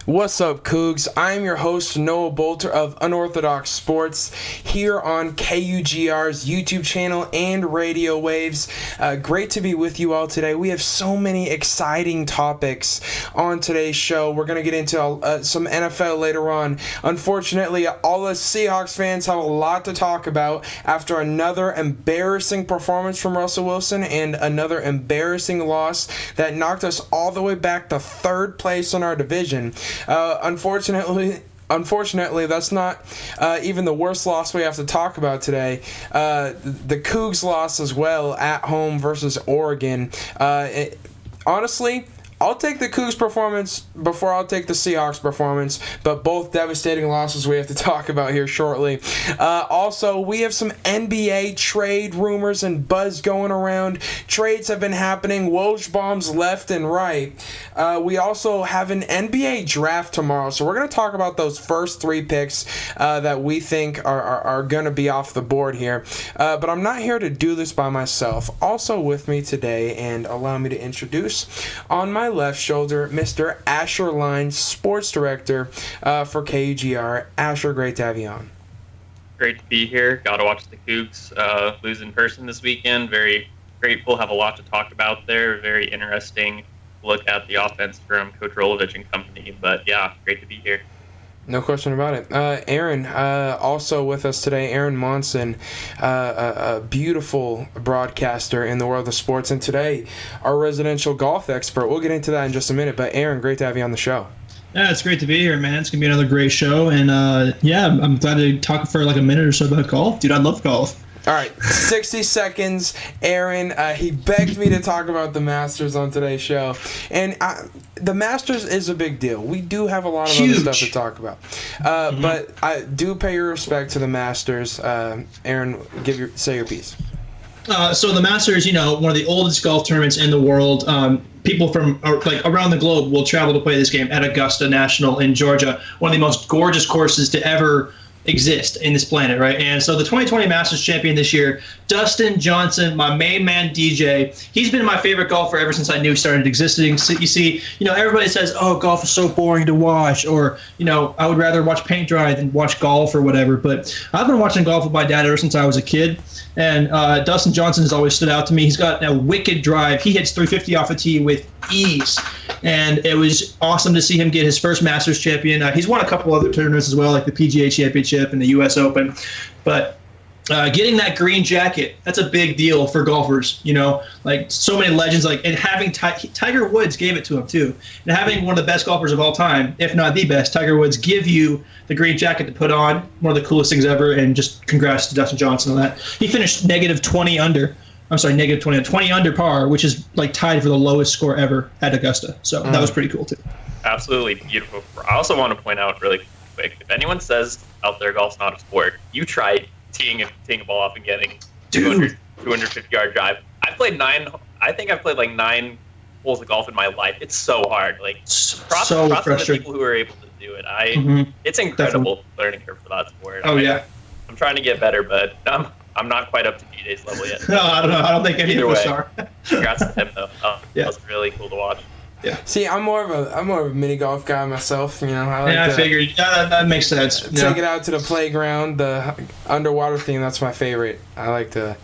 What's up, Cougs? I'm your host, Noah Bolter of Unorthodox Sports, here on KUGR's YouTube channel and radio waves. Great to be with you all today. We have so many exciting topics on today's show. We're going to get into some NFL later on. Unfortunately, all us Seahawks fans have a lot to talk about after another embarrassing performance from Russell Wilson and another embarrassing loss that knocked us all the way back to third place in our division. Unfortunately, that's not even the worst loss we have to talk about today. The Cougs lost as well at home versus Oregon. Honestly, I'll take the Cougs performance before I'll take the Seahawks performance, but both devastating losses we have to talk about here shortly. Also, we have some NBA trade rumors and buzz going around. Trades have been happening, Woj bombs left and right. We also have an NBA draft tomorrow, so we're going to talk about those first three picks that we think are going to be off the board here. But I'm not here to do this by myself. Also with me today, and allow me to introduce, on my left shoulder, Mr. Asher Lyons, Sports Director for KUGR. Asher, great to have you on. Great to be here. Got to watch the Cougs lose in person this weekend. Very grateful. Have a lot to talk about there. Very interesting look at the offense from Coach Rolovich and company. But yeah, great to be here. No question about it. Aaron, also with us today, Aaron Monson, a beautiful broadcaster in the world of sports, and today our residential golf expert. We'll get into that in just a minute, but Aaron, great to have you on the show. Yeah, it's great to be here, man. It's going to be another great show, and I'm glad to talk for like a minute or so about golf. Dude, I love golf. All right, 60 seconds. Aaron, he begged me to talk about the Masters on today's show. And the Masters is a big deal. We do have a lot of other stuff to talk about. But I do pay your respect to the Masters. Aaron, say your piece. So the Masters, one of the oldest golf tournaments in the world. People from around the globe will travel to play this game at Augusta National in Georgia, one of the most gorgeous courses to ever exist in this planet, right? And so the 2020 Masters champion this year, Dustin Johnson, my main man DJ, he's been my favorite golfer ever since I knew he started existing. So you see, everybody says, oh, golf is so boring to watch, or, I would rather watch paint dry than watch golf or whatever. But I've been watching golf with my dad ever since I was a kid. And Dustin Johnson has always stood out to me. He's got a wicked drive. He hits 350 off a tee with ease. And it was awesome to see him get his first Masters champion. He's won a couple other tournaments as well, like the PGA Championship and the U.S. Open. But getting that green jacket, that's a big deal for golfers, like so many legends, and having Tiger Woods gave it to him too. And having one of the best golfers of all time, if not the best, Tiger Woods give you the green jacket to put on, one of the coolest things ever. And just congrats to Dustin Johnson on that. He finished -20 under par, which is tied for the lowest score ever at Augusta. So that was pretty cool too. Absolutely beautiful. I also want to point out really quick, if anyone says out there golf's not a sport, you try teeing a ball off and getting 250-yard drive. I think I've played 9 holes of golf in my life. It's so hard. Props to the people who are able to do it. It's incredible learning curve for that sport. I'm trying to get better, but I'm not quite up to DJ's level yet. No, I don't know. I don't think any of us are. Congrats to him though. That was really cool to watch. Yeah. See, I'm more of a mini golf guy myself. I figured that makes sense. Take it out to the playground. The underwater theme, that's my favorite. I like to,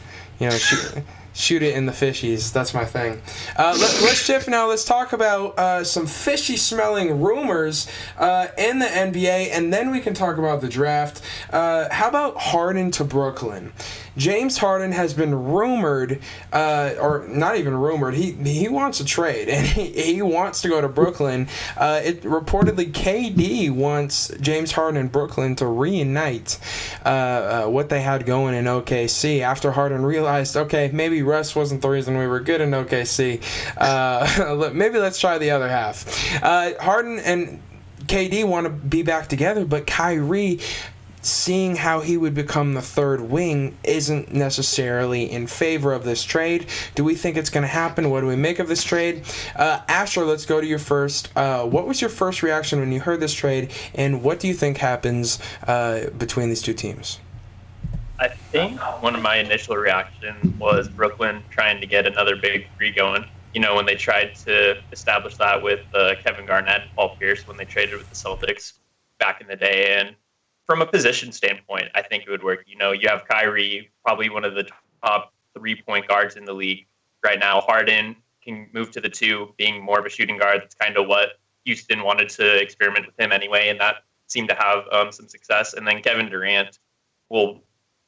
shoot it in the fishies. That's my thing. Let's shift now. Let's talk about some fishy-smelling rumors in the NBA, and then we can talk about the draft. How about Harden to Brooklyn? James Harden has been rumored, or not even rumored, he wants a trade, and he wants to go to Brooklyn. Reportedly, KD wants James Harden and Brooklyn to reunite what they had going in OKC after Harden realized, okay, maybe Russ wasn't the reason we were good in OKC. Maybe let's try the other half. Harden and KD want to be back together, but Kyrie, seeing how he would become the third wing, isn't necessarily in favor of this trade. Do we think it's going to happen? What do we make of this trade? Asher, let's go to you first. What was your first reaction when you heard this trade, and what do you think happens between these two teams? I think one of my initial reactions was Brooklyn trying to get another big three going. When they tried to establish that with Kevin Garnett and Paul Pierce. Pierce when they traded with the Celtics back in the day. And from a position standpoint, I think it would work. You have Kyrie, probably one of the top 3-point guards in the league right now. Harden can move to the 2, being more of a shooting guard. That's kind of what Houston wanted to experiment with him anyway, and that seemed to have some success. And then Kevin Durant,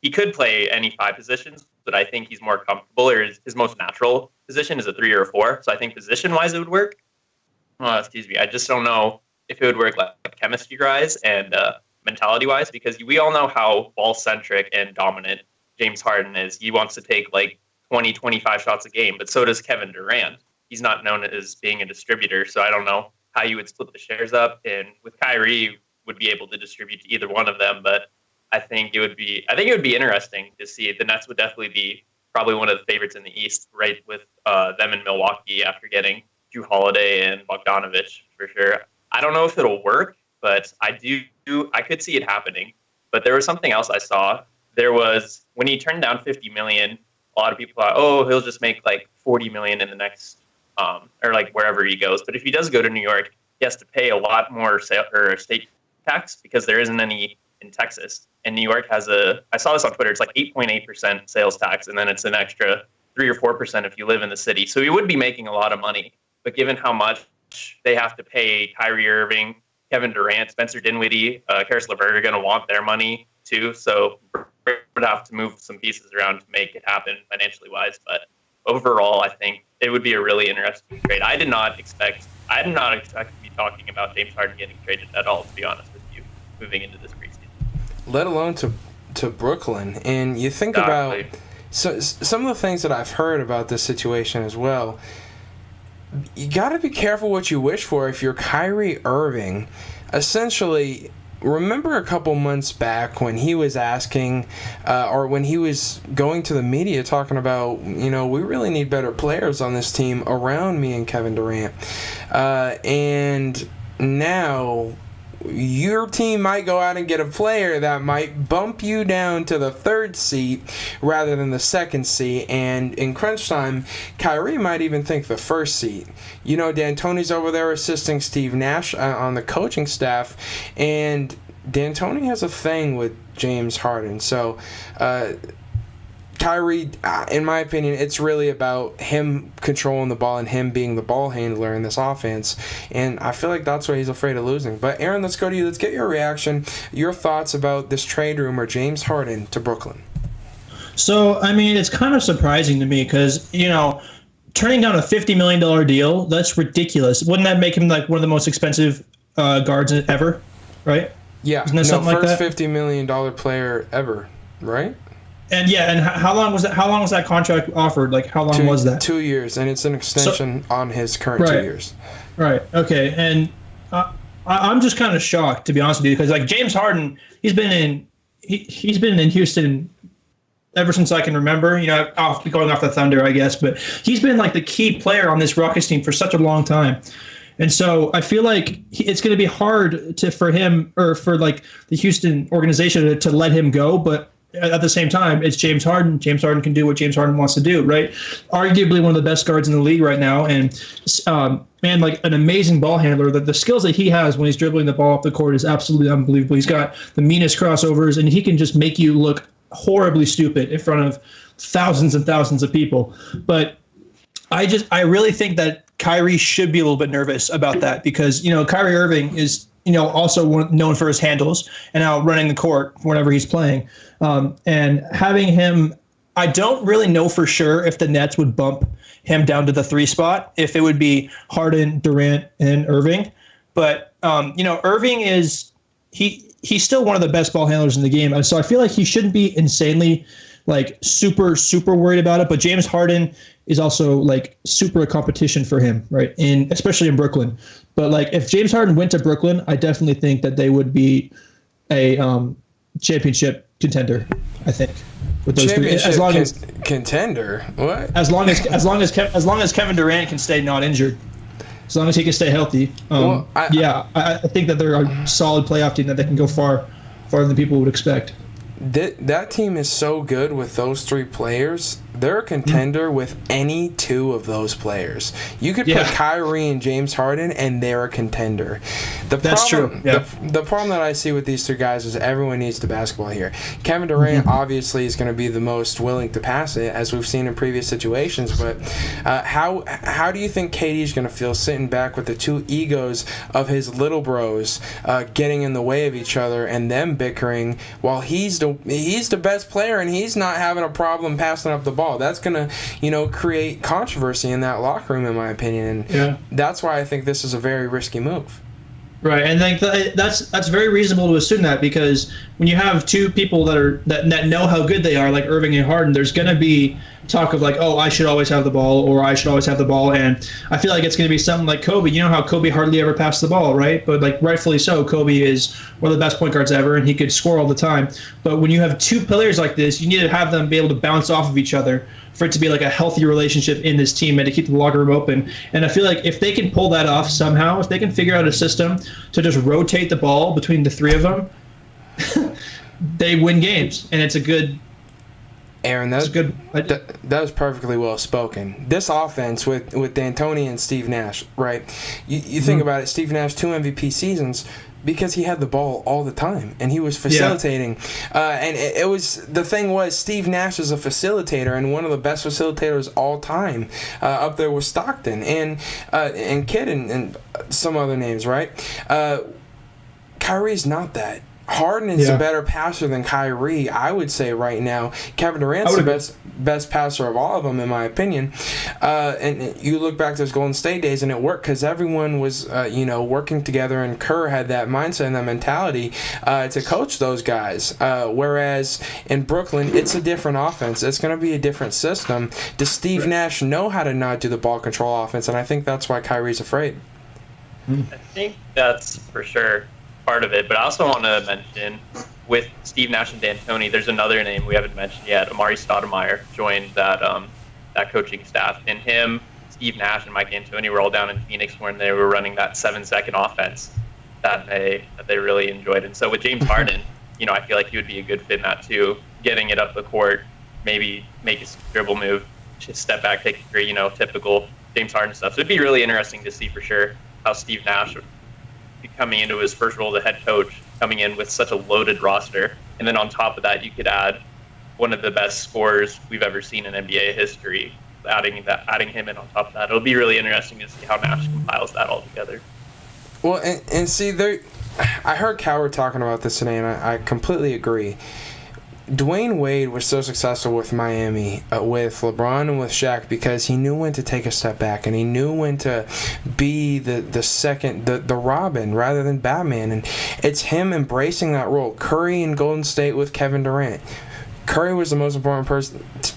he could play any 5 positions, but I think he's more comfortable, or his most natural position is a 3 or a 4. So I think position-wise it would work. I just don't know if it would work like chemistry-wise and mentality-wise, because we all know how ball-centric and dominant James Harden is. He wants to take like 20, 25 shots a game, but so does Kevin Durant. He's not known as being a distributor, so I don't know how you would split the shares up. And with Kyrie, would be able to distribute to either one of them, but I think it would be interesting to see. The Nets would definitely be probably one of the favorites in the East, right with them in Milwaukee after getting Drew Holiday and Bogdanovich for sure. I don't know if it'll work, but I could see it happening. But there was something else I saw. There was, when he turned down $50 million, a lot of people thought, oh, he'll just make like $40 million in the next, or like wherever he goes. But if he does go to New York, he has to pay a lot more state tax because there isn't any in Texas. And New York has I saw this on Twitter, it's like 8.8% sales tax, and then it's an extra 3 or 4% if you live in the city. So he would be making a lot of money. But given how much they have to pay Kyrie Irving, Kevin Durant, Spencer Dinwiddie, Karis LeVert are going to want their money too. So we would have to move some pieces around to make it happen financially wise. But overall, I think it would be a really interesting trade. I did not expect to be talking about James Harden getting traded at all, to be honest with you, moving into this preseason. Let alone to Brooklyn. And you think about some of the things that I've heard about this situation as well. You got to be careful what you wish for if you're Kyrie Irving. Essentially, remember a couple months back when he was asking, or when he was going to the media talking about, we really need better players on this team around me and Kevin Durant. And now your team might go out and get a player that might bump you down to the 3rd seat rather than the 2nd seat. And in crunch time, Kyrie might even think the 1st seat. D'Antoni's over there assisting Steve Nash on the coaching staff, and D'Antoni has a thing with James Harden. So, Kyrie, in my opinion, it's really about him controlling the ball and him being the ball handler in this offense. And I feel like that's why he's afraid of losing. But, Aaron, let's go to you. Let's get your reaction, your thoughts about this trade rumor, James Harden to Brooklyn. So, it's kind of surprising to me because, turning down a $50 million deal, that's ridiculous. Wouldn't that make him like one of the most expensive guards ever, right? Yeah, Isn't that something like that? First $50 million player ever, right? And how long was that? How long was that contract offered? Like, how long was that? 2 years, and it's an extension on his current 2 years. Right. Okay. And I'm just kind of shocked, to be honest with you, because like James Harden, he's been in Houston ever since I can remember. I'll be going off the Thunder, I guess, but he's been like the key player on this Rockets team for such a long time. And so I feel like it's going to be hard for him or for like the Houston organization to let him go, but at the same time, it's James Harden. James Harden can do what James Harden wants to do, right? Arguably one of the best guards in the league right now, and like an amazing ball handler. The skills that he has when he's dribbling the ball up the court is absolutely unbelievable. He's got the meanest crossovers, and he can just make you look horribly stupid in front of thousands and thousands of people. But I really think that Kyrie should be a little bit nervous about that because, Kyrie Irving is, also known for his handles and out running the court whenever he's playing. And having him, I don't really know for sure if the Nets would bump him down to the 3 spot, if it would be Harden, Durant, and Irving. But, Irving is, he's still one of the best ball handlers in the game. And so I feel like he shouldn't be insanely like super, super worried about it. But James Harden is also like super a competition for him, right? And especially in Brooklyn. But like if James Harden went to Brooklyn, I definitely think that they would be a championship contender, I think. With those contender? What? As long as Kevin Durant can stay not injured. As long as he can stay healthy. I think that they're a solid playoff team that they can go farther than people would expect. that team is so good with those three players. They're a contender with any two of those players. You could put Kyrie and James Harden, and they're a contender. That's true. Yeah. The problem that I see with these three guys is everyone needs the basketball here. Kevin Durant obviously is going to be the most willing to pass it, as we've seen in previous situations. But how do you think KD is going to feel sitting back with the two egos of his little bros getting in the way of each other and them bickering while he's the best player and he's not having a problem passing up the ball? That's going to, create controversy in that locker room, in my opinion. And that's why I think this is a very risky move. Right, and that's very reasonable to assume that, because when you have two people that know how good they are, like Irving and Harden, there's going to be talk of like, oh, I should always have the ball, or I should always have the ball. And I feel like it's going to be something like Kobe. You know how Kobe hardly ever passed the ball, right? But like rightfully so, Kobe is one of the best point guards ever, and he could score all the time. But when you have two players like this, you need to have them be able to bounce off of each other for it to be like a healthy relationship in this team and to keep the locker room open. And I feel like if they can pull that off somehow, if they can figure out a system to just rotate the ball between the three of them, they win games. And it's a good... Aaron, that was perfectly well spoken. This offense with D'Antoni and Steve Nash, right? You think about it, Steve Nash, 2 MVP seasons, because he had the ball all the time and he was facilitating. And it was, the thing was, Steve Nash is a facilitator and one of the best facilitators all time, up there with Stockton and Kidd and some other names, right? Kyrie's not that. Harden is a better passer than Kyrie, I would say right now. Kevin Durant's the best passer of all of them, in my opinion. And you look back to those Golden State days, and it worked because everyone was, working together, and Kerr had that mindset and that mentality to coach those guys. Whereas in Brooklyn, it's a different offense. It's going to be a different system. Does Steve Nash know how to not do the ball control offense? And I think that's why Kyrie's afraid. I think that's for sure part of it, but I also want to mention with Steve Nash and D'Antoni, there's another name we haven't mentioned yet. Amari Stoudemire joined that coaching staff, and him, Steve Nash, and Mike D'Antoni were all down in Phoenix when they were running that 7-second offense that they really enjoyed. And so with James Harden, I feel like he would be a good fit in that too, getting it up the court, maybe make a dribble move, just step back, take a three, typical James Harden stuff. So it'd be really interesting to see for sure how Steve Nash coming into his first role as head coach, coming in with such a loaded roster. And then on top of that, you could add one of the best scorers we've ever seen in NBA history, adding him in on top of that. It'll be really interesting to see how Nash compiles that all together. Well, and see, I heard Coward talking about this today, and I completely agree. Dwayne Wade was so successful with Miami, with LeBron and with Shaq, because he knew when to take a step back and he knew when to be the Robin rather than Batman. And it's him embracing that role. Curry in Golden State with Kevin Durant. Curry was the most important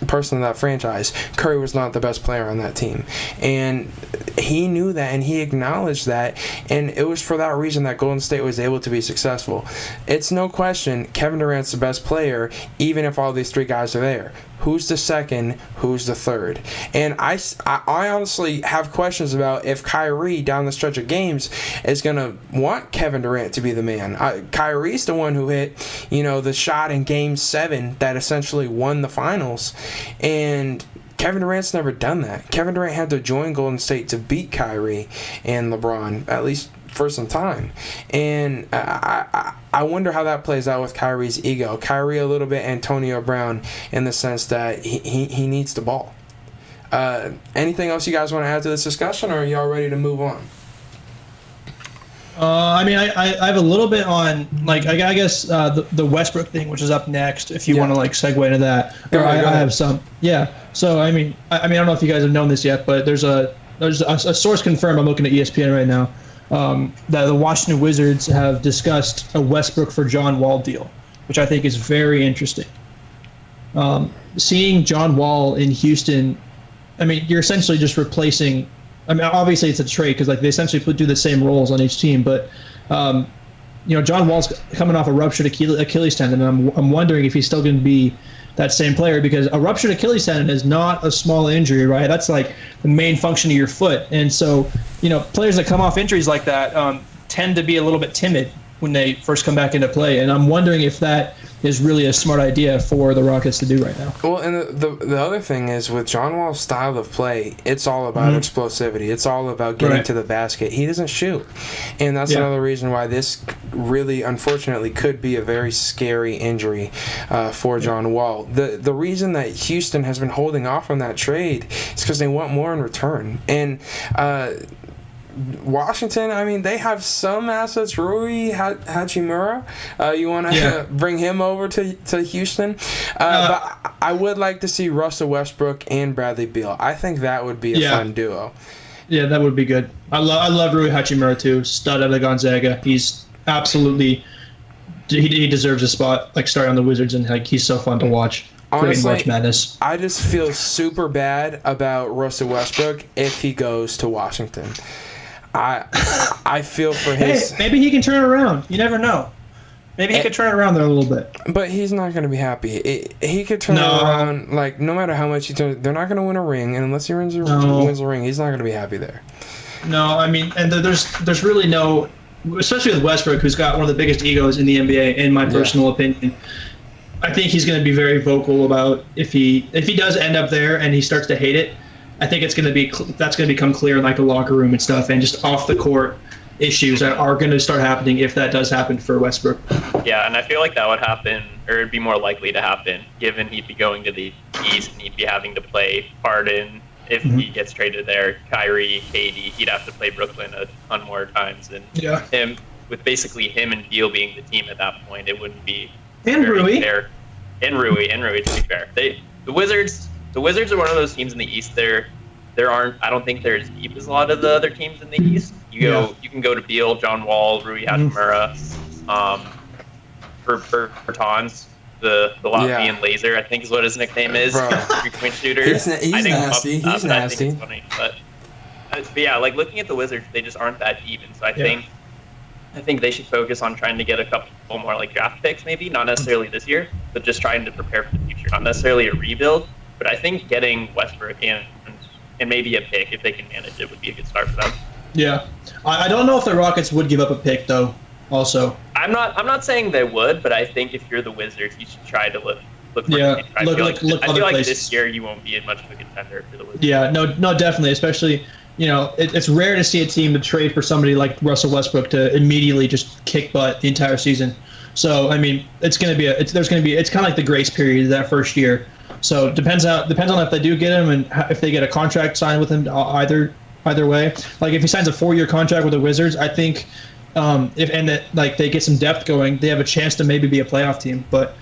person in that franchise. Curry was not the best player on that team. And he knew that, and he acknowledged that, and it was for that reason that Golden State was able to be successful. It's no question Kevin Durant's the best player, even if all these three guys are there. Who's the second? Who's the third? And I honestly have questions about if Kyrie, down the stretch of games, is going to want Kevin Durant to be the man. Kyrie's the one who hit, the shot in Game 7 that essentially won the finals. And Kevin Durant's never done that. Kevin Durant had to join Golden State to beat Kyrie and LeBron, at least for some time. And I wonder how that plays out with Kyrie's ego. Kyrie a little bit Antonio Brown in the sense that he needs the ball. Anything else you guys want to add to this discussion, or are y'all ready to move on? I have a little bit on, I guess the Westbrook thing, which is up next, if you want to segue into that. I have some. Yeah. So I don't know if you guys have known this yet, but there's a source confirmed. I'm looking at ESPN right now. That the Washington Wizards have discussed a Westbrook for John Wall deal, which I think is very interesting. Seeing John Wall in Houston, you're essentially just replacing. Obviously it's a trade because they essentially do the same roles on each team, but John Wall's coming off a ruptured Achilles tendon, and I'm wondering if he's still going to be that same player, because a ruptured Achilles tendon is not a small injury, right? That's the main function of your foot. And so, players that come off injuries like that tend to be a little bit timid when they first come back into play. And I'm wondering if that is really a smart idea for the Rockets to do right now. Well, and the other thing is with John Wall's style of play, it's all about explosivity. It's all about getting to the basket. He doesn't shoot. And that's another reason why this really, unfortunately, could be a very scary injury for John Wall. The reason that Houston has been holding off on that trade is because they want more in return. And Washington, I mean, they have some assets. Rui Hachimura, you want to bring him over to Houston? But I would like to see Russell Westbrook and Bradley Beal. I think that would be a fun duo. Yeah, that would be good. I love Rui Hachimura too. Stud out of Gonzaga. He's absolutely he deserves a spot like starting on the Wizards, and like he's so fun to watch. Honestly, March Madness. I just feel super bad about Russell Westbrook if he goes to Washington. I feel for his... Hey, maybe he can turn it around. You never know. Maybe he could turn it around there a little bit. But he's not going to be happy. He could turn it around, like, no matter how much he turns... They're not going to win a ring, and unless he wins a ring, he's not going to be happy there. No, I mean, and there's really no... Especially with Westbrook, who's got one of the biggest egos in the NBA, in my personal opinion. I think he's going to be very vocal about if he does end up there and he starts to hate it. I think that's going to become clear in like the locker room and stuff, and just off the court issues are going to start happening if that does happen for Westbrook. Yeah, and I feel like that would happen, or it'd be more likely to happen, given he'd be going to the East and he'd be having to play Harden. If he gets traded there, Kyrie, KD, he'd have to play Brooklyn a ton more times, and him with basically him and Beal being the team at that point, it wouldn't be very fair. And Rui, to be fair, the Wizards are one of those teams in the East. I don't think they're as deep as a lot of the other teams in the East. You can go to Beal, John Wall, Rui Hachimura, for Bertans, the Latvian laser, I think is what his nickname is. 3-point shooter. He's nasty. He's nasty. It's funny, but yeah, like looking at the Wizards, they just aren't that deep, and so I think they should focus on trying to get a couple more like draft picks, maybe not necessarily this year, but just trying to prepare for the future. Not necessarily a rebuild, but I think getting Westbrook and maybe a pick, if they can manage it, would be a good start for them. Yeah, I don't know if the Rockets would give up a pick though. Also, I'm not saying they would, but I think if you're the Wizards, you should try to look for look I feel like places. This year you won't be much of a contender for the Wizards. Yeah, no, definitely, especially. It's rare to see a team to trade for somebody like Russell Westbrook to immediately just kick butt the entire season. So I mean, it's kind of like the grace period that first year. So depends on if they do get him and if they get a contract signed with him either way. Like if he signs a 4-year contract with the Wizards, I think if they get some depth going, they have a chance to maybe be a playoff team, but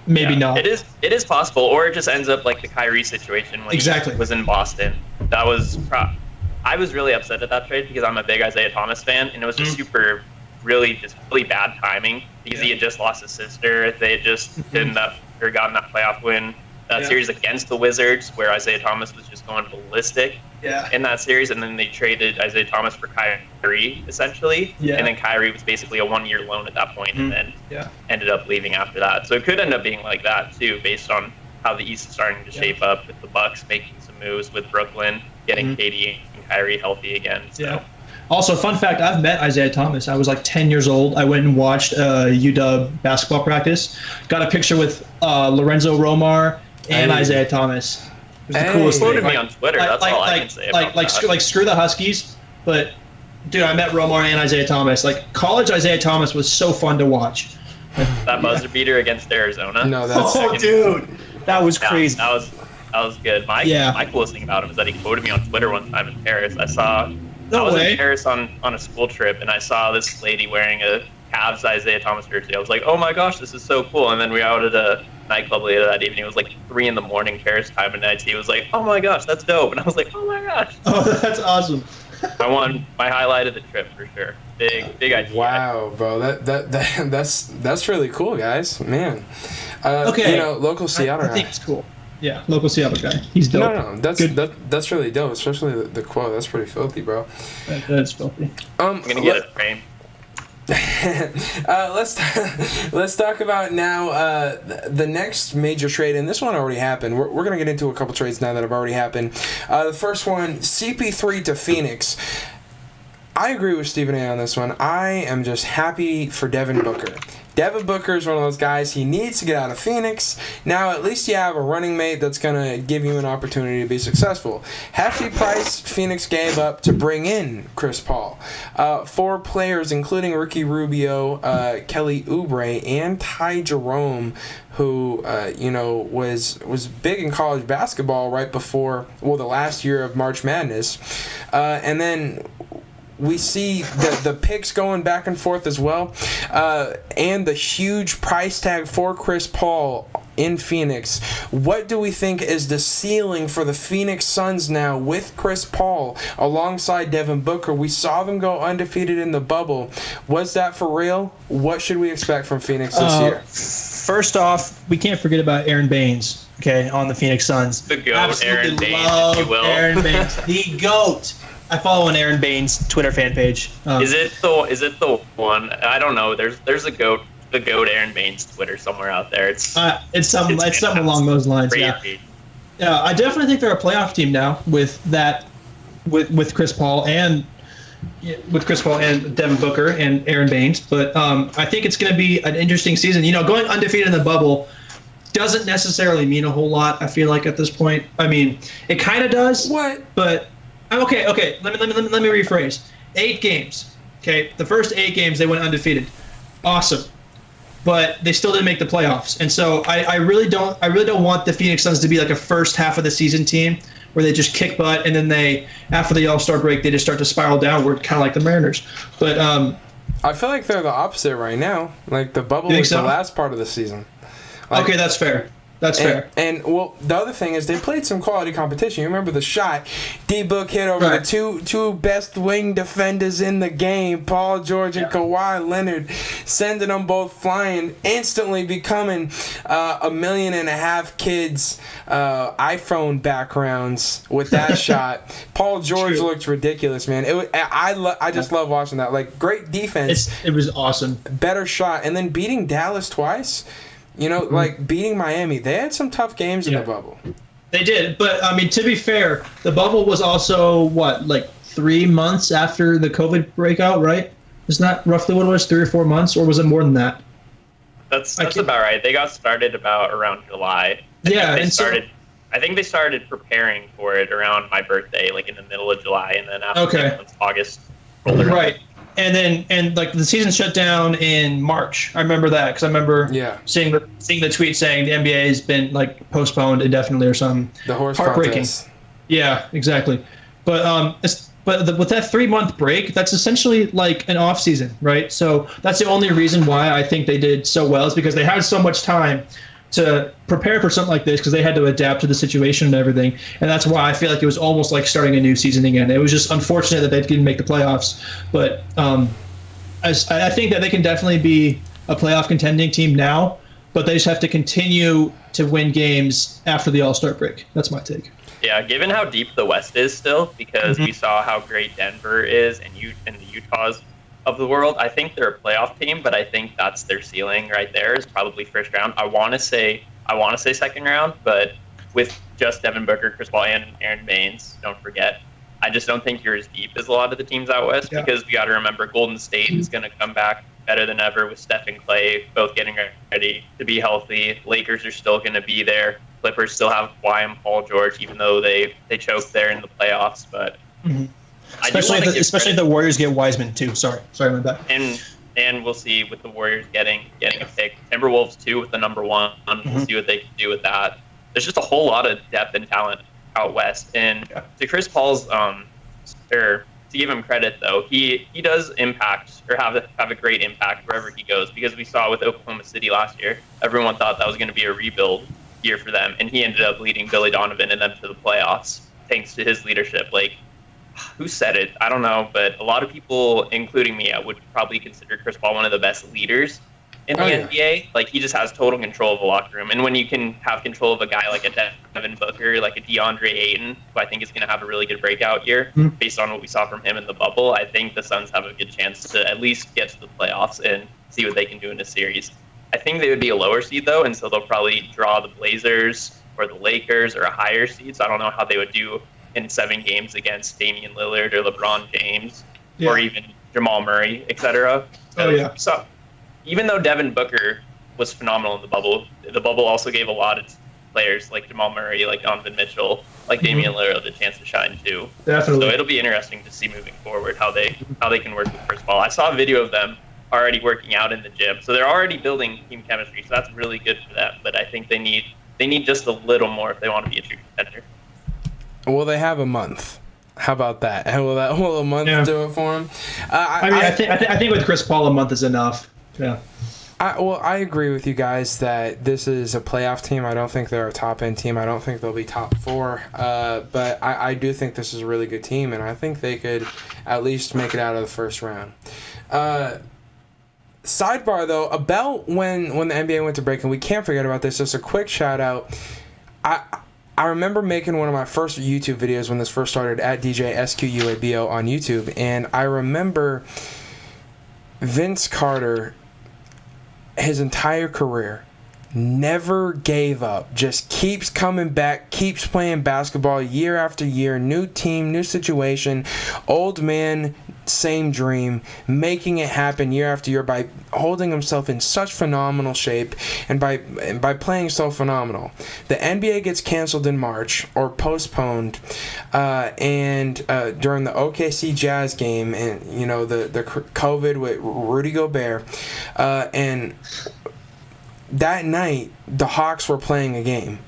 maybe not. It is possible, or it just ends up like the Kyrie situation when he was in Boston. I was really upset at that trade because I'm a big Isaiah Thomas fan, and it was just really bad timing because he had just lost his sister. They had just gotten that playoff win series against the Wizards, where Isaiah Thomas was just going ballistic in that series, and then they traded Isaiah Thomas for Kyrie essentially, and then Kyrie was basically a 1-year loan at that point, and then ended up leaving after that. So it could end up being like that too, based on how the East is starting to shape up, with the Bucks making some moves, with Brooklyn getting KD and Kyrie healthy again. So. Yeah. Also, fun fact, I've met Isaiah Thomas. I was like 10 years old. I went and watched UW basketball practice. Got a picture with Lorenzo Romar and Isaiah Thomas. It was the coolest thing. Quoted me on Twitter. That's all I can say about that. Screw the Huskies, but dude, I met Romar and Isaiah Thomas. Like college Isaiah Thomas was so fun to watch. That buzzer beater against Arizona. No, that's dude, that was crazy. That was good. My coolest thing about him is that he quoted me on Twitter one time in Paris. I was in Paris on a school trip, and I saw this lady wearing a Cavs Isaiah Thomas jersey. I was like, oh my gosh, this is so cool. And then we were out at a nightclub later that evening. It was like 3 a.m. Paris time, and IT was like, oh my gosh, that's dope. And I was like, oh my gosh. Oh, that's awesome. I won my highlight of the trip for sure. Big idea. Wow, bro, that's really cool, guys. Man, okay. Local Seattle. I think it's cool. Yeah, local Seattle guy. He's dope. No, that's really dope, especially the quote. That's pretty filthy, bro. That's filthy. I'm gonna get a frame. Let's talk about now the next major trade, and this one already happened. We're going to get into a couple trades now that have already happened. The first one, CP3 to Phoenix. I agree with Stephen A. on this one. I am just happy for Devin Booker. Devin Booker is one of those guys. He needs to get out of Phoenix. Now, at least you have a running mate that's going to give you an opportunity to be successful. Hefty price Phoenix gave up to bring in Chris Paul. 4 players, including Ricky Rubio, Kelly Oubre, and Ty Jerome, who was big in college basketball right before, the last year of March Madness. And then we see the picks going back and forth as well, and the huge price tag for Chris Paul in Phoenix. What do we think is the ceiling for the Phoenix Suns now with Chris Paul alongside Devin Booker? We saw them go undefeated in the bubble. Was that for real? What should we expect from Phoenix this year? First off, we can't forget about Aaron Baines, okay, on the Phoenix Suns. The GOAT, Absolutely Aaron Baines, love if you will. Aaron Baines, the GOAT. I follow an Aaron Baines Twitter fan page. Is it the one? I don't know. There's a GOAT Aaron Baines Twitter somewhere out there. It's something along those lines. Crazy. Yeah. I definitely think they're a playoff team now with Chris Paul and Devin Booker and Aaron Baines. But I think it's going to be an interesting season. Going undefeated in the bubble doesn't necessarily mean a whole lot. I feel like at this point, I mean, it kind of does. What? But okay. Let me rephrase. 8 games. Okay, the first 8 games they went undefeated. Awesome. But they still didn't make the playoffs, and so I really don't want the Phoenix Suns to be like a first half of the season team where they just kick butt and then after the All-Star break they just start to spiral downward, kind of like the Mariners. But I feel like they're the opposite right now. Like the bubble was the last part of the season. Okay, that's fair. That's fair. And the other thing is they played some quality competition. You remember the shot D-Book hit over the two best wing defenders in the game, Paul George and Kawhi Leonard, sending them both flying, instantly becoming 1.5 million kids' iPhone backgrounds with that shot. Paul George looked ridiculous, man. I just love watching that. Like, great defense. It was awesome. Better shot. And then beating Dallas twice. Like beating Miami, they had some tough games in the bubble. They did, but I mean, to be fair, the bubble was also 3 months after the COVID breakout, right? Isn't that roughly what it was, 3 or 4 months, or was it more than that? That's about right. They got started around July. I think they started preparing for it around my birthday, like in the middle of July, and then after August rolled around. Right. And then the season shut down in March. I remember that because I remember seeing the tweet saying the NBA has been postponed indefinitely or something. The horse heartbreaking. contest. Yeah, exactly. But with that 3-month break, that's essentially like an off season, right? So that's the only reason why I think they did so well is because they had so much time to prepare for something like this because they had to adapt to the situation and everything. And that's why I feel like it was almost like starting a new season again. It was just unfortunate that they didn't make the playoffs. But I think that they can definitely be a playoff contending team now, but they just have to continue to win games after the All-Star break. That's my take. Yeah, given how deep the West is still, because we saw how great Denver is and the Utahs of the world, I think they're a playoff team, but I think that's their ceiling right there is probably first round. I want to say second round, but with just Devin Booker, Chris Paul, and Aaron Baines, don't forget, I just don't think you're as deep as a lot of the teams out west because we got to remember Golden State is going to come back better than ever with Steph and Clay both getting ready to be healthy. Lakers are still going to be there. Clippers still have Kawhi and Paul George, even though they choked there in the playoffs, but. Especially if the Warriors get Wiseman too. Sorry, my bad. And we'll see with the Warriors getting a pick. Timberwolves too with the number 1. We'll see what they can do with that. There's just a whole lot of depth and talent out west. And to Chris Paul's or to give him credit though, he does impact or have a great impact wherever he goes because we saw with Oklahoma City last year, everyone thought that was going to be a rebuild year for them, and he ended up leading Billy Donovan and them to the playoffs thanks to his leadership. Like. Who said it? I don't know, but a lot of people, including me, I would probably consider Chris Paul one of the best leaders in the NBA. Like, he just has total control of the locker room. And when you can have control of a guy like a Devin Booker, like a DeAndre Ayton, who I think is going to have a really good breakout year based on what we saw from him in the bubble, I think the Suns have a good chance to at least get to the playoffs and see what they can do in a series. I think they would be a lower seed, though, and so they'll probably draw the Blazers or the Lakers or a higher seed. So I don't know how they would do in 7 games against Damian Lillard or LeBron James or even Jamal Murray, etc. So even though Devin Booker was phenomenal in the bubble also gave a lot of players like Jamal Murray, like Donovan Mitchell, like Damian Lillard the chance to shine too. Definitely. So it'll be interesting to see moving forward how they can work with Chris Paul. I saw a video of them already working out in the gym, so they're already building team chemistry. So that's really good for them. But I think they need just a little more if they want to be a true contender. Well, they have a month. How about that? Will a month do it for them? I think with Chris Paul, a month is enough. Yeah. I agree with you guys that this is a playoff team. I don't think they're a top-end team. I don't think they'll be top 4. But I do think this is a really good team, and I think they could at least make it out of the first round. Sidebar, though, about when the NBA went to break, and we can't forget about this, just a quick shout-out. I remember making one of my first YouTube videos when this first started at DJ SQUABO on YouTube, and I remember Vince Carter, his entire career, never gave up, just keeps coming back, keeps playing basketball year after year, new team, new situation, old man, same dream, making it happen year after year by holding himself in such phenomenal shape and by playing so phenomenal. The NBA gets canceled in March or postponed, and during the OKC Jazz game, and the COVID with Rudy Gobert, and that night the Hawks were playing a game.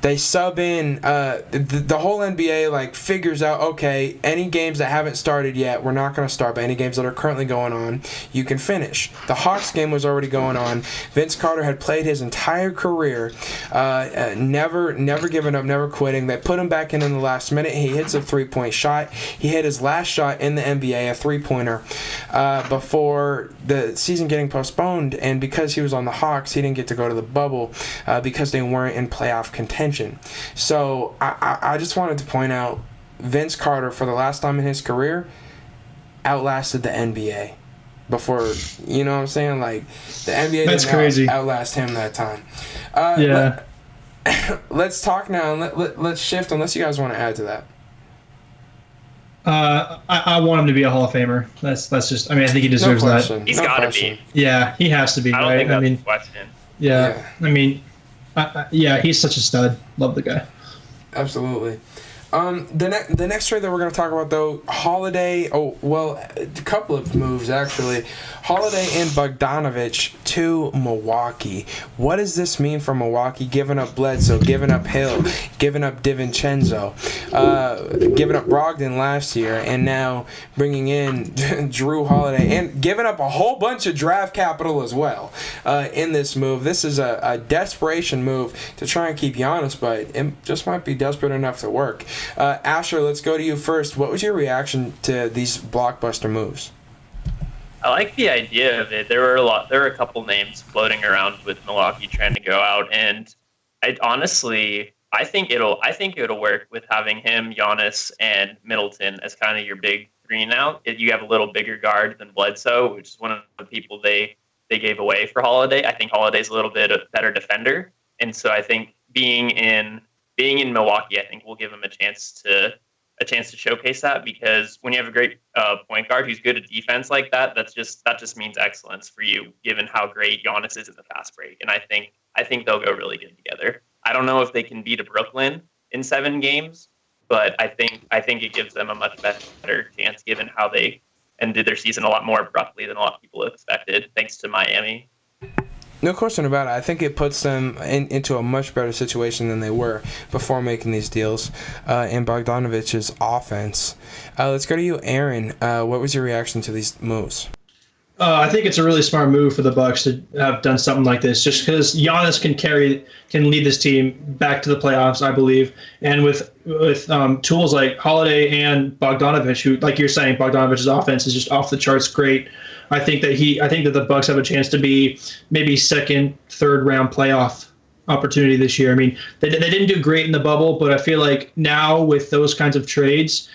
They sub in, the whole NBA figures out, okay, any games that haven't started yet, we're not going to start, but any games that are currently going on, you can finish. The Hawks game was already going on. Vince Carter had played his entire career, never giving up, never quitting. They put him back in the last minute. He hits a three-point shot. He hit his last shot in the NBA, a three-pointer, before the season getting postponed, and because he was on the Hawks, he didn't get to go to the bubble because they weren't in playoff contention. So I just wanted to point out Vince Carter, for the last time in his career, outlasted the NBA before, you know what I'm saying? The NBA That's didn't crazy. outlast him that time. Yeah. Let's talk now, and let's shift, unless you guys want to add to that. I want him to be a Hall of Famer. That's just. I think he deserves that. He's got to be. Yeah, he has to be. I don't right? think that's a question. Yeah. Yeah, he's such a stud. Love the guy. Absolutely. The next trade that we're going to talk about, though, Holiday. Oh, well, a couple of moves, actually. Holiday and Bogdanovich to Milwaukee. What does this mean for Milwaukee? Giving up Bledsoe, giving up Hill, giving up DiVincenzo, giving up Brogdon last year, and now bringing in Drew Holiday, and giving up a whole bunch of draft capital as well in this move. This is a desperation move to try and keep Giannis, but it just might be desperate enough to work. Asher, let's go to you first. What was your reaction to these blockbuster moves? I like the idea of it. There were a couple names floating around with Milwaukee trying to go out, and I think it'll work with having him, Giannis, and Middleton as kind of your big three now. You have a little bigger guard than Bledsoe, which is one of the people they gave away for Holiday. I think Holiday's a little bit a better defender, and so I think being in Milwaukee, I think will give him a chance to showcase that, because when you have a great point guard who's good at defense like that, that just means excellence for you, given how great Giannis is in the fast break. And I think they'll go really good together. I don't know if they can beat a Brooklyn in 7 games, but I think it gives them a much better chance, given how they ended their season a lot more abruptly than a lot of people expected, thanks to Miami. No question about it. I think it puts them into a much better situation than they were before making these deals in Bogdanovich's offense. Let's go to you, Aaron. What was your reaction to these moves? I think it's a really smart move for the Bucks to have done something like this, just because Giannis can lead this team back to the playoffs, I believe, and with tools like Holiday and Bogdanovich, who, like you're saying, Bogdanovich's offense is just off the charts great. I think that the Bucks have a chance to be maybe second, third round playoff opportunity this year. They didn't do great in the bubble, but I feel like now with those kinds of trades,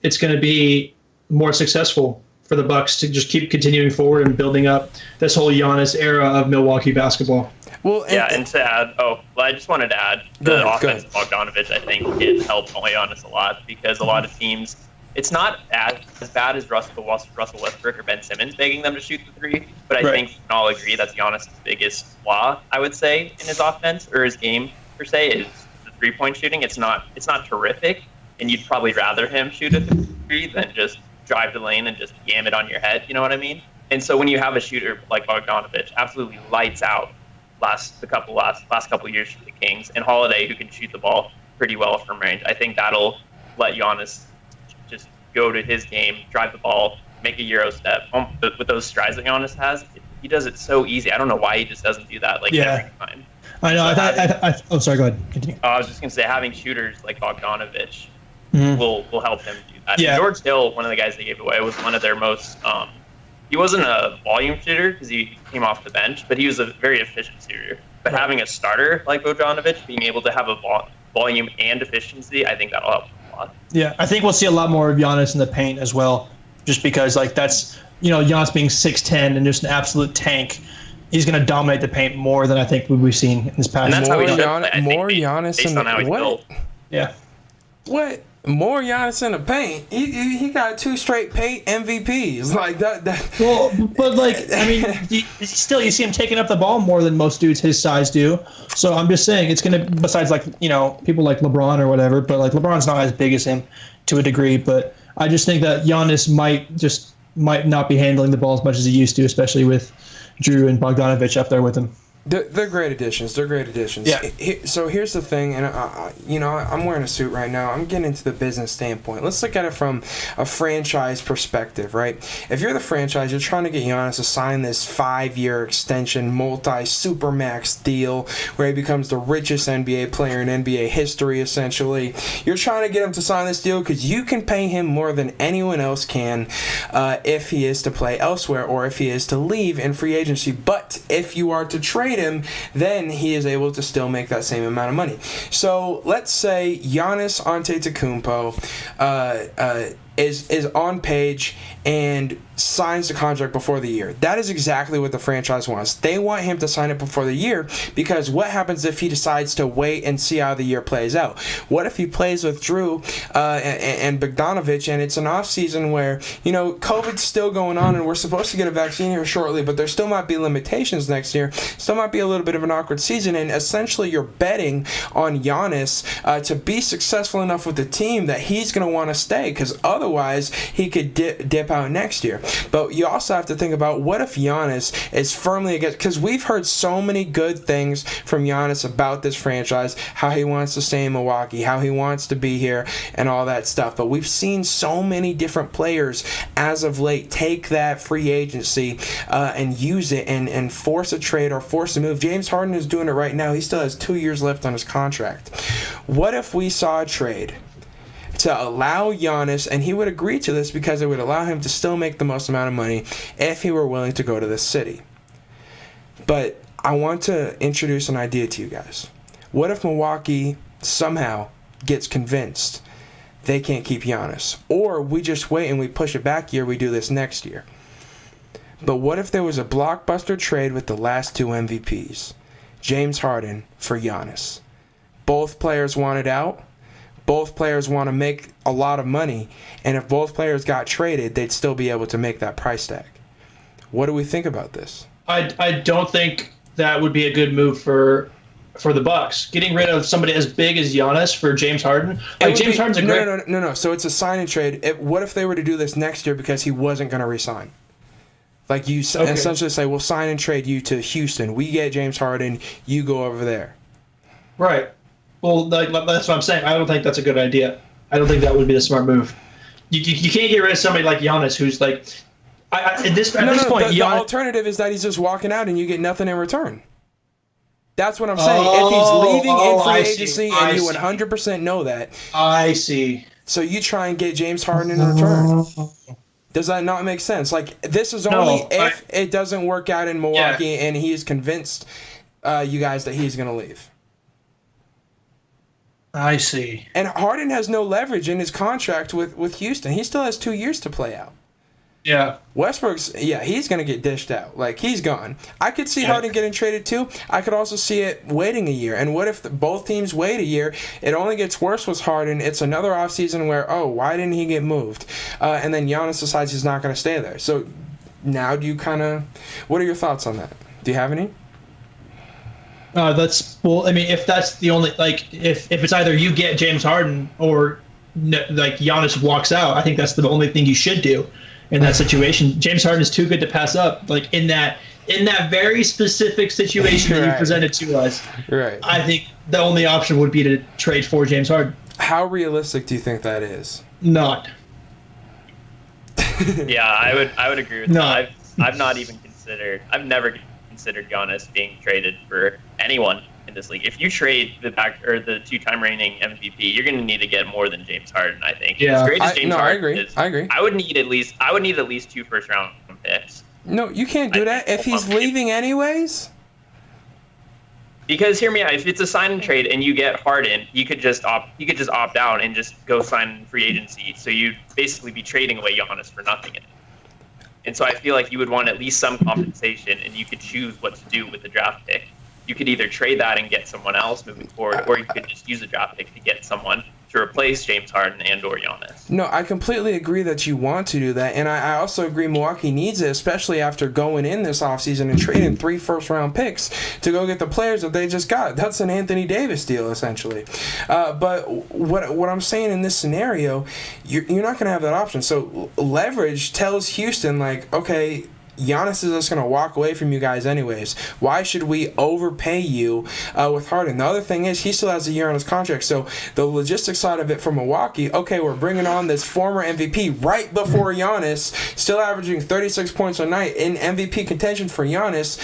it's going to be more successful for the Bucks to just keep continuing forward and building up this whole Giannis era of Milwaukee basketball. Well, and to add, I just wanted to add the offense of Bogdanovich, I think, it helped Giannis a lot, because a lot of teams It's not as bad as Russell Westbrook or Ben Simmons begging them to shoot the three, but I think we can all agree that's Giannis' biggest flaw, I would say, in his offense or his game per se, is the 3-point shooting. It's not terrific, and you'd probably rather him shoot a three than just drive the lane and just yam it on your head. You know what I mean? And so when you have a shooter like Bogdanovic, absolutely lights out last couple years for the Kings, and Holiday, who can shoot the ball pretty well from range, I think that'll let Giannis just go to his game, drive the ball, make a Euro step. With those strides that Giannis has, he does it so easy. I don't know why he just doesn't do that every time. I know. Sorry, go ahead. Continue. I was just going to say, having shooters like Bogdanovic will help him do that. Yeah. George Hill, one of the guys they gave away, was one of their most he wasn't a volume shooter because he came off the bench, but he was a very efficient shooter. But having a starter like Bogdanovic, being able to have a volume and efficiency, I think that'll help a lot. Yeah, I think we'll see a lot more of Giannis in the paint as well, just because that's Giannis being 6'10" and just an absolute tank. He's going to dominate the paint more than I think we've seen in this past. And that's how he should play. More Giannis based on how he's built. Yeah. What? More Giannis in the paint? He got 2 straight paint MVPs like that. Well, but you see him taking up the ball more than most dudes his size do. So I'm just saying it's gonna. Besides, people like LeBron or whatever, but LeBron's not as big as him to a degree. But I just think that Giannis might not be handling the ball as much as he used to, especially with Drew and Bogdanovic up there with him. They're great additions. Yeah. So here's the thing, and I'm wearing a suit right now. I'm getting into the business standpoint. Let's look at it from a franchise perspective, right? If you're the franchise, you're trying to get Giannis to sign this 5-year extension, multi-supermax deal where he becomes the richest NBA player in NBA history, essentially. You're trying to get him to sign this deal because you can pay him more than anyone else can if he is to play elsewhere or if he is to leave in free agency. But if you are to trade him, then he is able to still make that same amount of money. So let's say Giannis Antetokounmpo is on page and signs the contract before the year. That is exactly what the franchise wants. They want him to sign it before the year because what happens if he decides to wait and see how the year plays out? What if he plays with Drew and Bogdanovic and it's an off season where COVID's still going on and we're supposed to get a vaccine here shortly, but there still might be limitations next year. Still might be a little bit of an awkward season, and essentially you're betting on Giannis to be successful enough with the team that he's going to want to stay, because otherwise he could dip out next year. But you also have to think about, what if Giannis is firmly against, because we've heard so many good things from Giannis about this franchise, how he wants to stay in Milwaukee, how he wants to be here, and all that stuff. But we've seen so many different players as of late take that free agency and use it and force a trade or force a move. James Harden is doing it right now. He still has 2 years left on his contract. What if we saw a trade to allow Giannis, and he would agree to this because it would allow him to still make the most amount of money if he were willing to go to this city? But I want to introduce an idea to you guys. What if Milwaukee somehow gets convinced they can't keep Giannis? Or we just wait and we push it back a year, we do this next year. But what if there was a blockbuster trade with the last 2 MVPs? James Harden for Giannis. Both players wanted out. Both players want to make a lot of money, and if both players got traded, they'd still be able to make that price tag. What do we think about this? I don't think that would be a good move for the Bucks. Getting rid of somebody as big as Giannis for James Harden. James Harden's a great... No. So it's a sign and trade. What if they were to do this next year because he wasn't going to resign? You essentially say, we'll sign and trade you to Houston. We get James Harden. You go over there. Right. Well, that's what I'm saying. I don't think that's a good idea. I don't think that would be a smart move. You can't get rid of somebody like Giannis, who's at this point. The alternative is that he's just walking out and you get nothing in return. That's what I'm saying. If he's leaving in free agency and you 100% know that. I see. So you try and get James Harden in return. Does that not make sense? This is only if it doesn't work out in Milwaukee and he is convinced you guys that he's going to leave. I see. And Harden has no leverage in his contract with Houston. He still has 2 years to play out. Yeah. Westbrook's, he's going to get dished out. Like, he's gone. I could see Harden getting traded too. I could also see it waiting a year. And what if both teams wait a year? It only gets worse with Harden. It's another offseason where, why didn't he get moved? And then Giannis decides he's not going to stay there. So now do you what are your thoughts on that? Do you have any? If that's the only, if it's either you get James Harden or Giannis walks out, I think that's the only thing you should do in that situation. James Harden is too good to pass up. Like in that very specific situation that you presented to us, right? I think the only option would be to trade for James Harden. How realistic do you think that is? Not. Yeah, I would agree with that. I've never considered Giannis being traded for anyone in this league. If you trade the two-time reigning MVP, you're going to need to get more than James Harden, I think. Yeah. As great as James Harden is, I agree. I would need at least 2 first-round picks. No, you can't do that if he's leaving anyways. Because hear me out, if it's a sign and trade and you get Harden, you could just opt out and just go sign in free agency. So you'd basically be trading away Giannis for nothing. And so I feel like you would want at least some compensation, and you could choose what to do with the draft pick. You could either trade that and get someone else moving forward, or you could just use a draft pick to get someone to replace James Harden and or Giannis. No, I completely agree that you want to do that, and I also agree Milwaukee needs it, especially after going in this offseason and trading 3 first-round picks to go get the players that they just got. That's an Anthony Davis deal, essentially. But what I'm saying in this scenario, you're not going to have that option. So leverage tells Houston, okay, Giannis is just going to walk away from you guys anyways. Why should we overpay you with Harden? The other thing is he still has a year on his contract, so the logistics side of it for Milwaukee, okay, we're bringing on this former MVP right before Giannis, still averaging 36 points a night in MVP contention for Giannis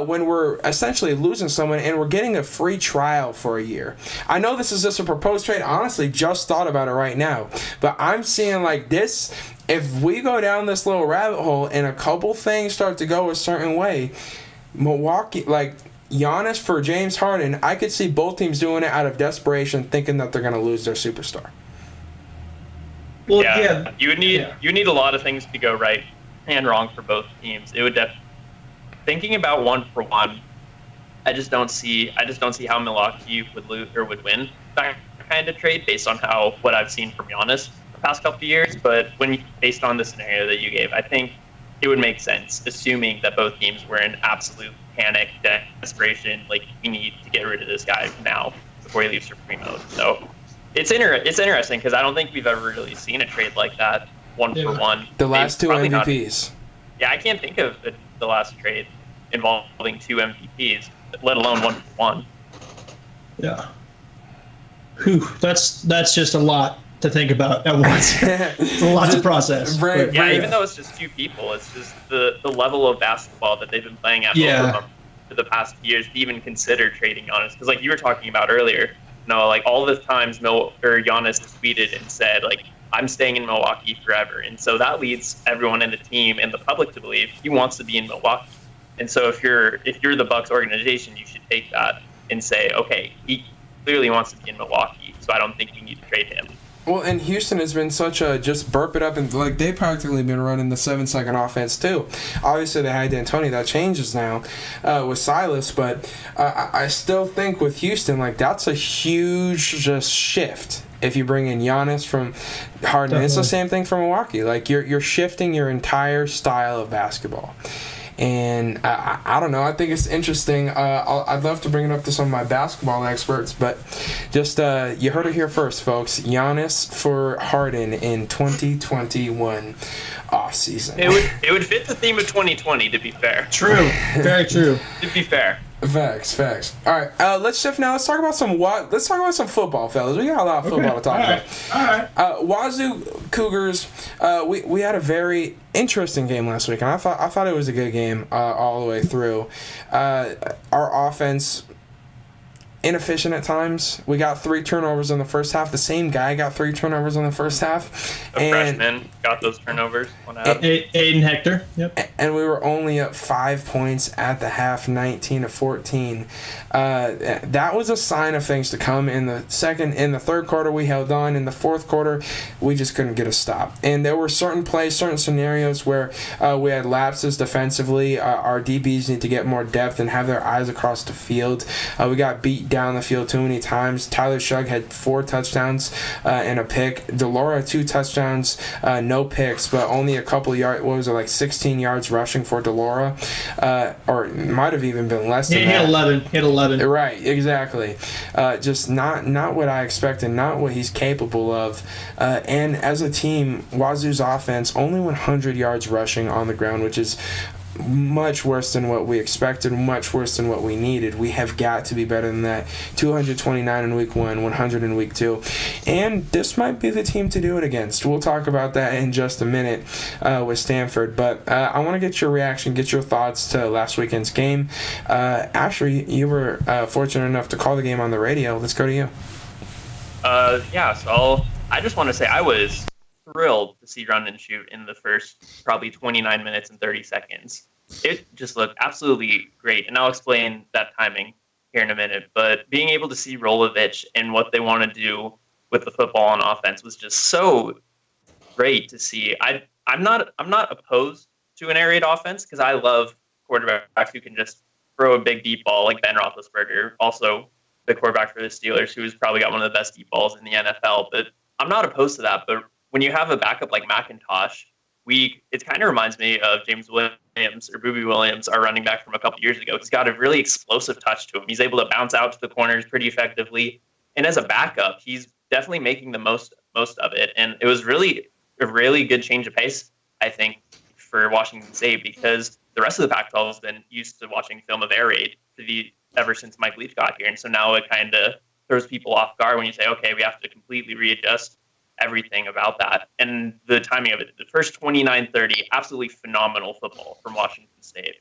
when we're essentially losing someone and we're getting a free trial for a year. I know this is just a proposed trade. I honestly just thought about it right now, but I'm seeing this. If we go down this little rabbit hole and a couple things start to go a certain way, Milwaukee, Giannis for James Harden, I could see both teams doing it out of desperation, thinking that they're going to lose their superstar. Well, you would need a lot of things to go right and wrong for both teams. It would thinking about 1-for-1. I just don't see how Milwaukee would lose or would win that kind of trade based on what I've seen from Giannis past couple of years, but based on the scenario that you gave, I think it would make sense, assuming that both teams were in absolute panic, desperation, we need to get rid of this guy now before he leaves for free mode. So it's interesting because I don't think we've ever really seen a trade like that, 1-for-1. The last 2 MVPs. I can't think of the last trade involving 2 MVPs, let alone 1-for-1. Yeah. Whew, that's just a lot to think about at once. It's a lot to process. Right. Even though it's just 2 people, it's just the level of basketball that they've been playing at for the past years to even consider trading Giannis. Because you were talking about earlier, all the times Giannis has tweeted and said, I'm staying in Milwaukee forever. And so that leads everyone in the team and the public to believe he wants to be in Milwaukee. And so if you're the Bucks organization, you should take that and say, okay, he clearly wants to be in Milwaukee, so I don't think we need to trade him. Well, and Houston has been such a just burp it up, and they've practically been running the 7-second offense too. Obviously, they had D'Antoni. That changes now with Silas, but I still think with Houston, that's a huge just shift. If you bring in Giannis from Harden, Definitely. It's the same thing for Milwaukee. You're shifting your entire style of basketball. And I don't know. I think it's interesting. I'd love to bring it up to some of my basketball experts, but just you heard it here first, folks. Giannis for Harden in 2021 offseason. It would fit the theme of 2020. To be fair. True. Very true. To be fair. Facts. All right, let's shift now. Let's talk about some football, fellas. We got a lot of football to talk about. All right. Wazoo Cougars. We had a very interesting game last week, and I thought it was a good game all the way through. Our offense inefficient at times. We got 3 turnovers in the first half. The same guy got 3 turnovers in the first half. The freshman got those turnovers. Aiden Hector. Yep. And we were only up 5 points at the half, 19-14. That was a sign of things to come. In the third quarter, we held on. In the fourth quarter, we just couldn't get a stop. And there were certain plays, certain scenarios where we had lapses defensively. Our DBs need to get more depth and have their eyes across the field. We got beat down the field too many times. Tyler Shugg had 4 touchdowns and a pick. Delora 2 touchdowns, no picks, but only a couple yards. What was it, like 16 yards rushing for Delora? Or it might have even been less than that. He had 11. Right, exactly. Just not what I expected, not what he's capable of. And as a team, Wazoo's offense only 100 yards rushing on the ground, which is much worse than what we expected, much worse than what we needed. We have got to be better than that. 229 in week 1, 100 in week 2. And this might be the team to do it against. We'll talk about that in just a minute with Stanford. But I want to get your reaction, get your thoughts to last weekend's game. Asher, you were fortunate enough to call the game on the radio. Let's go to you. So I just want to say I was thrilled to see Run and Shoot in the first probably 29 minutes and 30 seconds. It just looked absolutely great, and I'll explain that timing here in a minute. But being able to see Rolovich and what they want to do with the football on offense was just so great to see. I'm not opposed to an air raid offense because I love quarterbacks who can just throw a big deep ball like Ben Roethlisberger, also the quarterback for the Steelers, who's probably got one of the best deep balls in the NFL. But I'm not opposed to that. But when you have a backup like McIntosh, it kind of reminds me of James Williams or Boobie Williams, our running back from a couple years ago. He's got a really explosive touch to him. He's able to bounce out to the corners pretty effectively. And as a backup, he's definitely making the most of it. And it was really a really good change of pace, I think, for Washington State, because the rest of the Pac-12 has been used to watching film of air raid ever since Mike Leach got here. And so now it kind of throws people off guard when you say, okay, we have to completely readjust everything about that. And the timing of it, the first 29-30, absolutely phenomenal football from Washington State.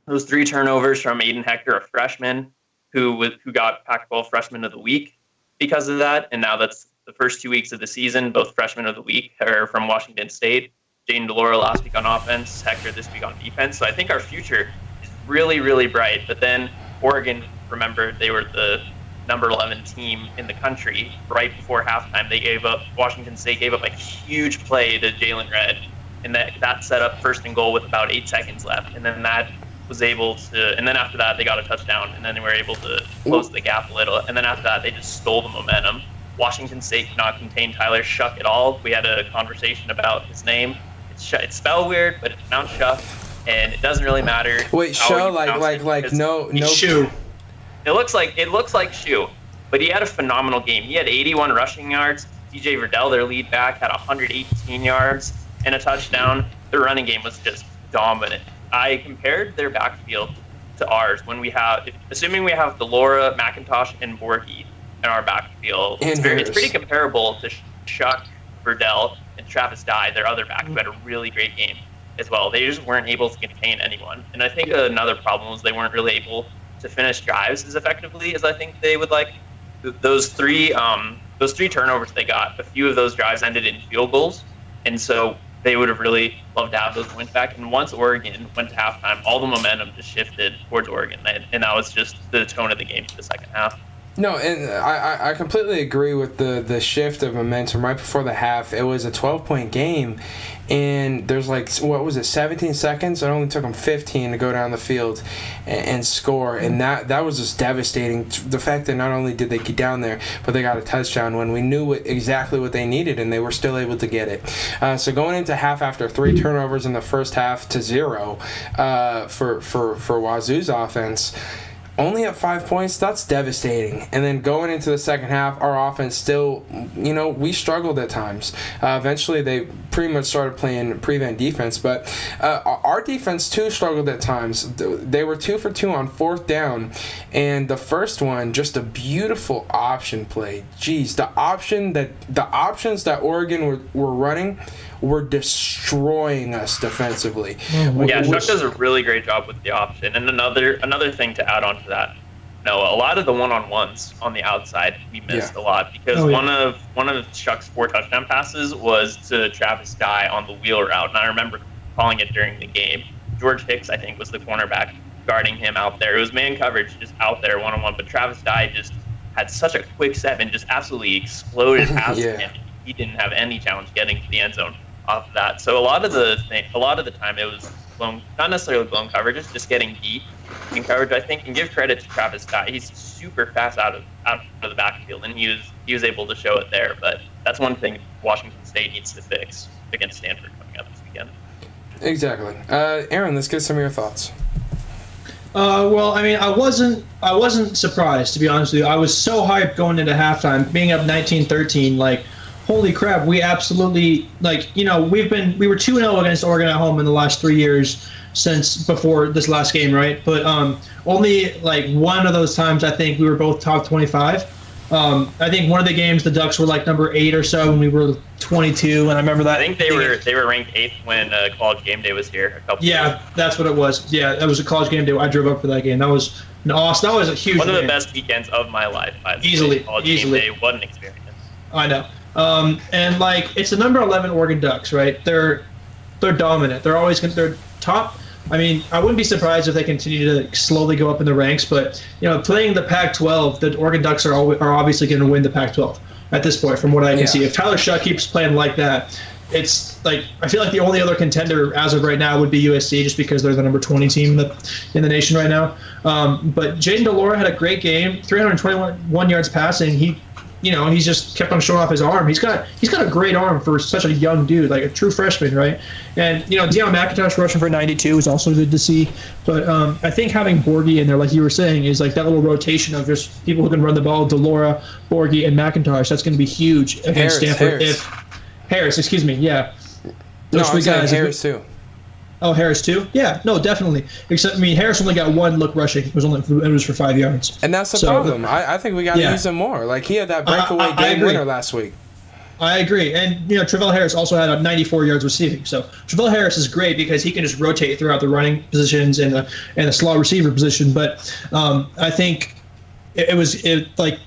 Those 3 turnovers from Aiden Hector, a freshman who got Pac-12 Freshman of the Week because of that. And now that's the first 2 weeks of the season, both Freshmen of the Week are from Washington State. Jaden Delora last week on offense, Hector this week on defense. So I think our future is really, really bright. But then Oregon, remember, they were the number 11 team in the country. Right before halftime, Washington State gave up a huge play to Jalen Redd, and that set up first and goal with about 8 seconds left. And then and then after that, they got a touchdown, and then they were able to close the gap a little. And then after that, they just stole the momentum. Washington State could not contain Tyler Shuck at all. We had a conversation about his name. It's spelled weird, but it's pronounced Shuck, and it doesn't really matter. Wait, Shuck, like no shoe. It looks like Shoe, but he had a phenomenal game. He had 81 rushing yards. DJ Verdell, their lead back, had 118 yards and a touchdown. Their running game was just dominant. I compared their backfield to ours assuming we have Delora, McIntosh, and Borghi in our backfield. It's pretty comparable to Shuck, Verdell, and Travis Dye, their other back, who had a really great game as well. They just weren't able to contain anyone. And I think another problem was they weren't really able to finish drives as effectively as I think they would like. Those three turnovers they got, a few of those drives ended in field goals, and so they would have really loved to have those points back. And once Oregon went to halftime, all the momentum just shifted towards Oregon, and that was just the tone of the game for the second half. No, and I completely agree with the shift of momentum right before the half. It was a 12-point game, and there's 17 seconds? It only took them 15 to go down the field and score, and that was just devastating. The fact that not only did they get down there, but they got a touchdown when we knew exactly what they needed, and they were still able to get it. So going into half after 3 turnovers in the first half to 0 for Wazoo's offense, only at 5 points, that's devastating. And then going into the second half, our offense still, we struggled at times. Eventually, they pretty much started playing prevent defense, but our defense, too, struggled at times. They were 2 for 2 on 4th down, and the first one, just a beautiful option play. Jeez, the options that Oregon were running were destroying us defensively. Yeah, Chuck does a really great job with the option. And another thing to add on to that, No, a lot of the one-on-ones on the outside we missed a lot because one of Chuck's 4 touchdown passes was to Travis Dye on the wheel route, and I remember calling it during the game. George Hicks, I think, was the cornerback guarding him out there. It was man coverage just out there one-on-one, but Travis Dye just had such a quick step and just absolutely exploded past him. He didn't have any challenge getting to the end zone off of that. So a lot of the time it was not necessarily blown coverages, just getting deep in coverage, I think. And give credit to Travis Dye. He's super fast out of the backfield, and he was able to show it there. But that's one thing Washington State needs to fix against Stanford coming up this weekend. Exactly. Aaron, let's get some of your thoughts. Well, I mean, I wasn't surprised, to be honest with you. I was so hyped going into halftime, being up 19-13, like, holy crap, we absolutely, like, you know, we were 2-0 against Oregon at home in the last 3 years since before this last game, right? But only, like, one of those times I think we were both top 25. I think one of the games the Ducks were like number 8 or so, and we were 22, and I remember that. I think they were ranked 8th when College Game Day was here. That's what it was. Yeah, that was a College Game Day. I drove up for that game. That was awesome. That was a huge. One of game. the best weekends of my life. Easily. College Game Day, what an experience. I know. And like it's the number 11 Oregon Ducks, right? They're dominant. They're top. I mean, I wouldn't be surprised if they continue to slowly go up in the ranks, but you know, playing the Pac-12, the Oregon Ducks are obviously going to win the Pac-12 at this point, from what I can see. If Tyler Shuck keeps playing like that, it's like I feel like the only other contender as of right now would be USC, just because they're the number 20 team in the nation right now. But Jaden DeLora had a great game, 321 yards passing. He's just kept on showing off his arm. He's got a great arm for such a young dude, like a true freshman, right? And Deion McIntosh rushing for 92 is also good to see. But I think having Borghi in there, like you were saying, is like that little rotation of just people who can run the ball. DeLora, Borghi, and McIntosh. That's going to be huge against Stanford. Harris, excuse me, yeah. Those three guys. Harris too. Oh, Harris too? Yeah, no, definitely. Except, I mean, Harris only got one look rushing. It was for 5 yards. And that's the problem. I think we got to use him more. Like, he had that breakaway game winner last week. I agree. And, Travell Harris also had 94 yards receiving. So, Travell Harris is great because he can just rotate throughout the running positions and the slot receiver position. But I think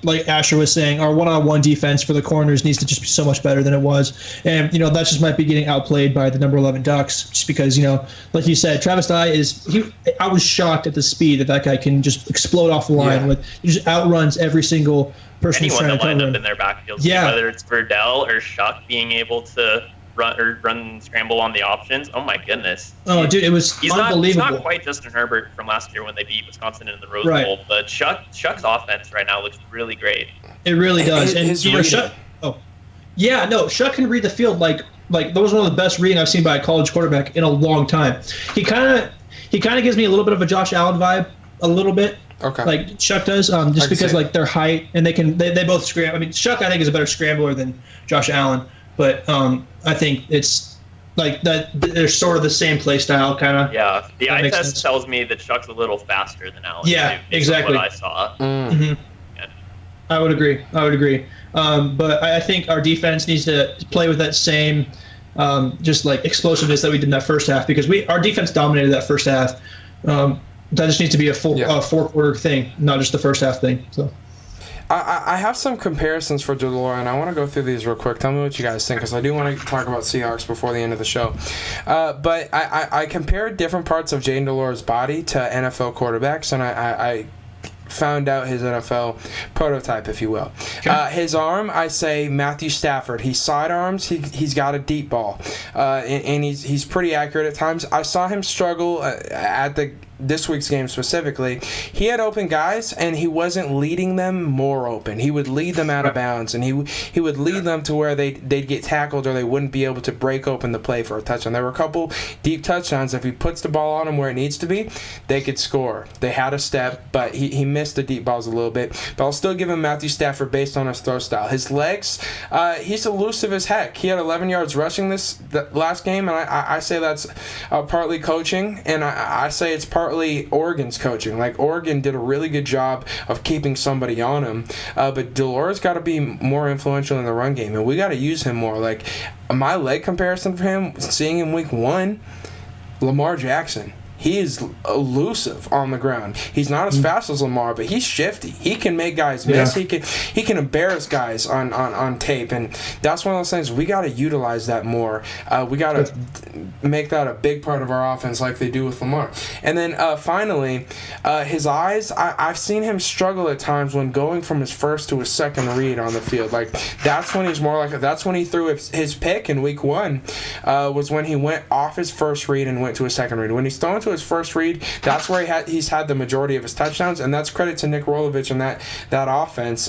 like Asher was saying, our one-on-one defense for the corners needs to just be so much better than it was. And, that just might be getting outplayed by the number 11 Ducks just because, like you said, Travis Dye I was shocked at the speed that guy can just explode off the line he just outruns every single person. Anyone that lined up in their backfield, whether it's Verdell or Shuck being able to run and scramble on the options. Oh my goodness! Oh, dude, it was unbelievable. He's not quite Justin Herbert from last year when they beat Wisconsin in the Rose Bowl, but Shuck's offense right now looks really great. It really does, and Shuck. Oh, yeah, no, Shuck can read the field like that was one of the best reading I've seen by a college quarterback in a long time. He kind of gives me a little bit of a Josh Allen vibe, a little bit. Okay. Like Shuck does, just because like their height and they both scramble. I mean, Shuck I think is a better scrambler than Josh Allen. But I think it's like that they're sort of the same play style, kind of. Yeah, the eye test tells me that Shuck's a little faster than Allen. Yeah, exactly. What I saw. Mm-hmm. Yeah. I would agree. But I think our defense needs to play with that same just like explosiveness that we did in that first half, because our defense dominated that first half. That just needs to be a full 4-quarter thing, not just the first half thing. So. I have some comparisons for DeLora, and I want to go through these real quick. Tell me what you guys think, because I do want to talk about Seahawks before the end of the show. But I compared different parts of Jaden DeLora's body to NFL quarterbacks, and I found out his NFL prototype, if you will. Okay. His arm, I say Matthew Stafford. He sidearms. He's got a deep ball, and he's pretty accurate at times. I saw him struggle at this week's game specifically. He had open guys, and he wasn't leading them more open. He would lead them out of bounds, and he would lead them to where they'd get tackled or they wouldn't be able to break open the play for a touchdown. There were a couple deep touchdowns. If he puts the ball on them where it needs to be, they could score. They had a step, but he missed the deep balls a little bit. But I'll still give him Matthew Stafford based on his throw style. His legs, he's elusive as heck. He had 11 yards rushing the last game, and I say that's partly coaching, and I say it's partly Oregon's coaching. Like, Oregon did a really good job of keeping somebody on him, but DeLora's got to be more influential in the run game, and we got to use him more. Like, my leg comparison for him, seeing him week 1, Lamar Jackson. he is elusive on the ground. He's not as fast as Lamar, but he's shifty. He can make guys miss. Yeah. He can embarrass guys on tape, and that's one of those things we got to utilize that more. We got to make that a big part of our offense, like they do with Lamar. And then finally, his eyes. I've seen him struggle at times when going from his first to his second read on the field. Like that's when he's more like. That's when he threw his pick in week 1. Was when he went off his first read and went to his second read. When he's thrown to his first read, that's where he's had the majority of his touchdowns, and that's credit to Nick Rolovich and that offense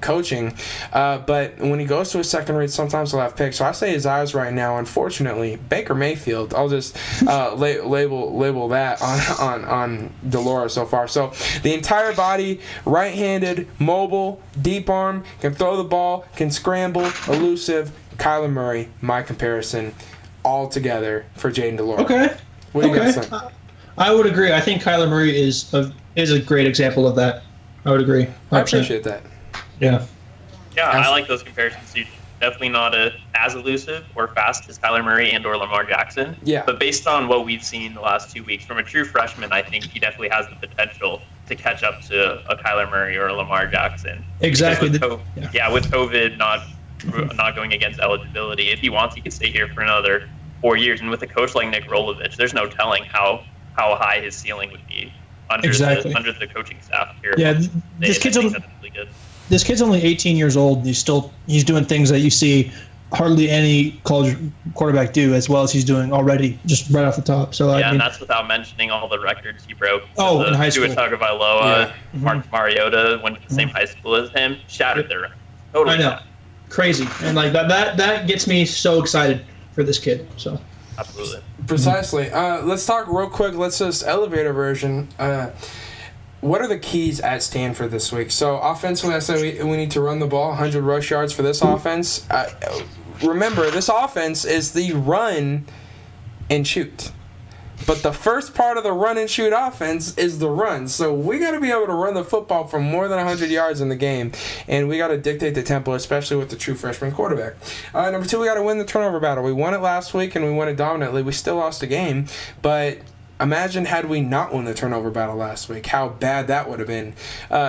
coaching. But when he goes to his second read, sometimes he'll have picks. So I say his eyes right now, unfortunately, Baker Mayfield. I'll just label that on Delora so far. So the entire body, right-handed, mobile, deep arm, can throw the ball, can scramble, elusive. Kyler Murray, my comparison, all together for Jayden de Laura. Okay. What do you guys think? I would agree. I think Kyler Murray is a great example of that. I would agree. 100%. I appreciate that. Yeah. Yeah, I like those comparisons too. Definitely not as elusive or fast as Kyler Murray and or Lamar Jackson. Yeah. But based on what we've seen the last 2 weeks from a true freshman, I think he definitely has the potential to catch up to a Kyler Murray or a Lamar Jackson. Exactly. With COVID not going against eligibility, if he wants, he could stay here for another 4 years. And with a coach like Nick Rolovich, there's no telling how high his ceiling would be under the coaching staff here. Yeah, this kid's only 18 years old, and he's doing things that you see hardly any college quarterback do as well as he's doing already, just right off the top. So and that's without mentioning all the records he broke. In high school, Tua Tagovailoa, Marcus Mariota went to the same high school as him, shattered their records. Totally. I know, crazy, and like that gets me so excited for this kid. So absolutely, precisely. Let's talk real quick. Let's just elevator version. What are the keys at Stanford this week? So offensively, I said we need to run the ball, 100 rush yards for this offense. Remember, this offense is the run and shoot. But the first part of the run and shoot offense is the run. So we got to be able to run the football for more than 100 yards in the game. And we got to dictate the tempo, especially with the true freshman quarterback. Number 2, we got to win the turnover battle. We won it last week, and we won it dominantly. We still lost a game, but imagine had we not won the turnover battle last week, how bad that would have been.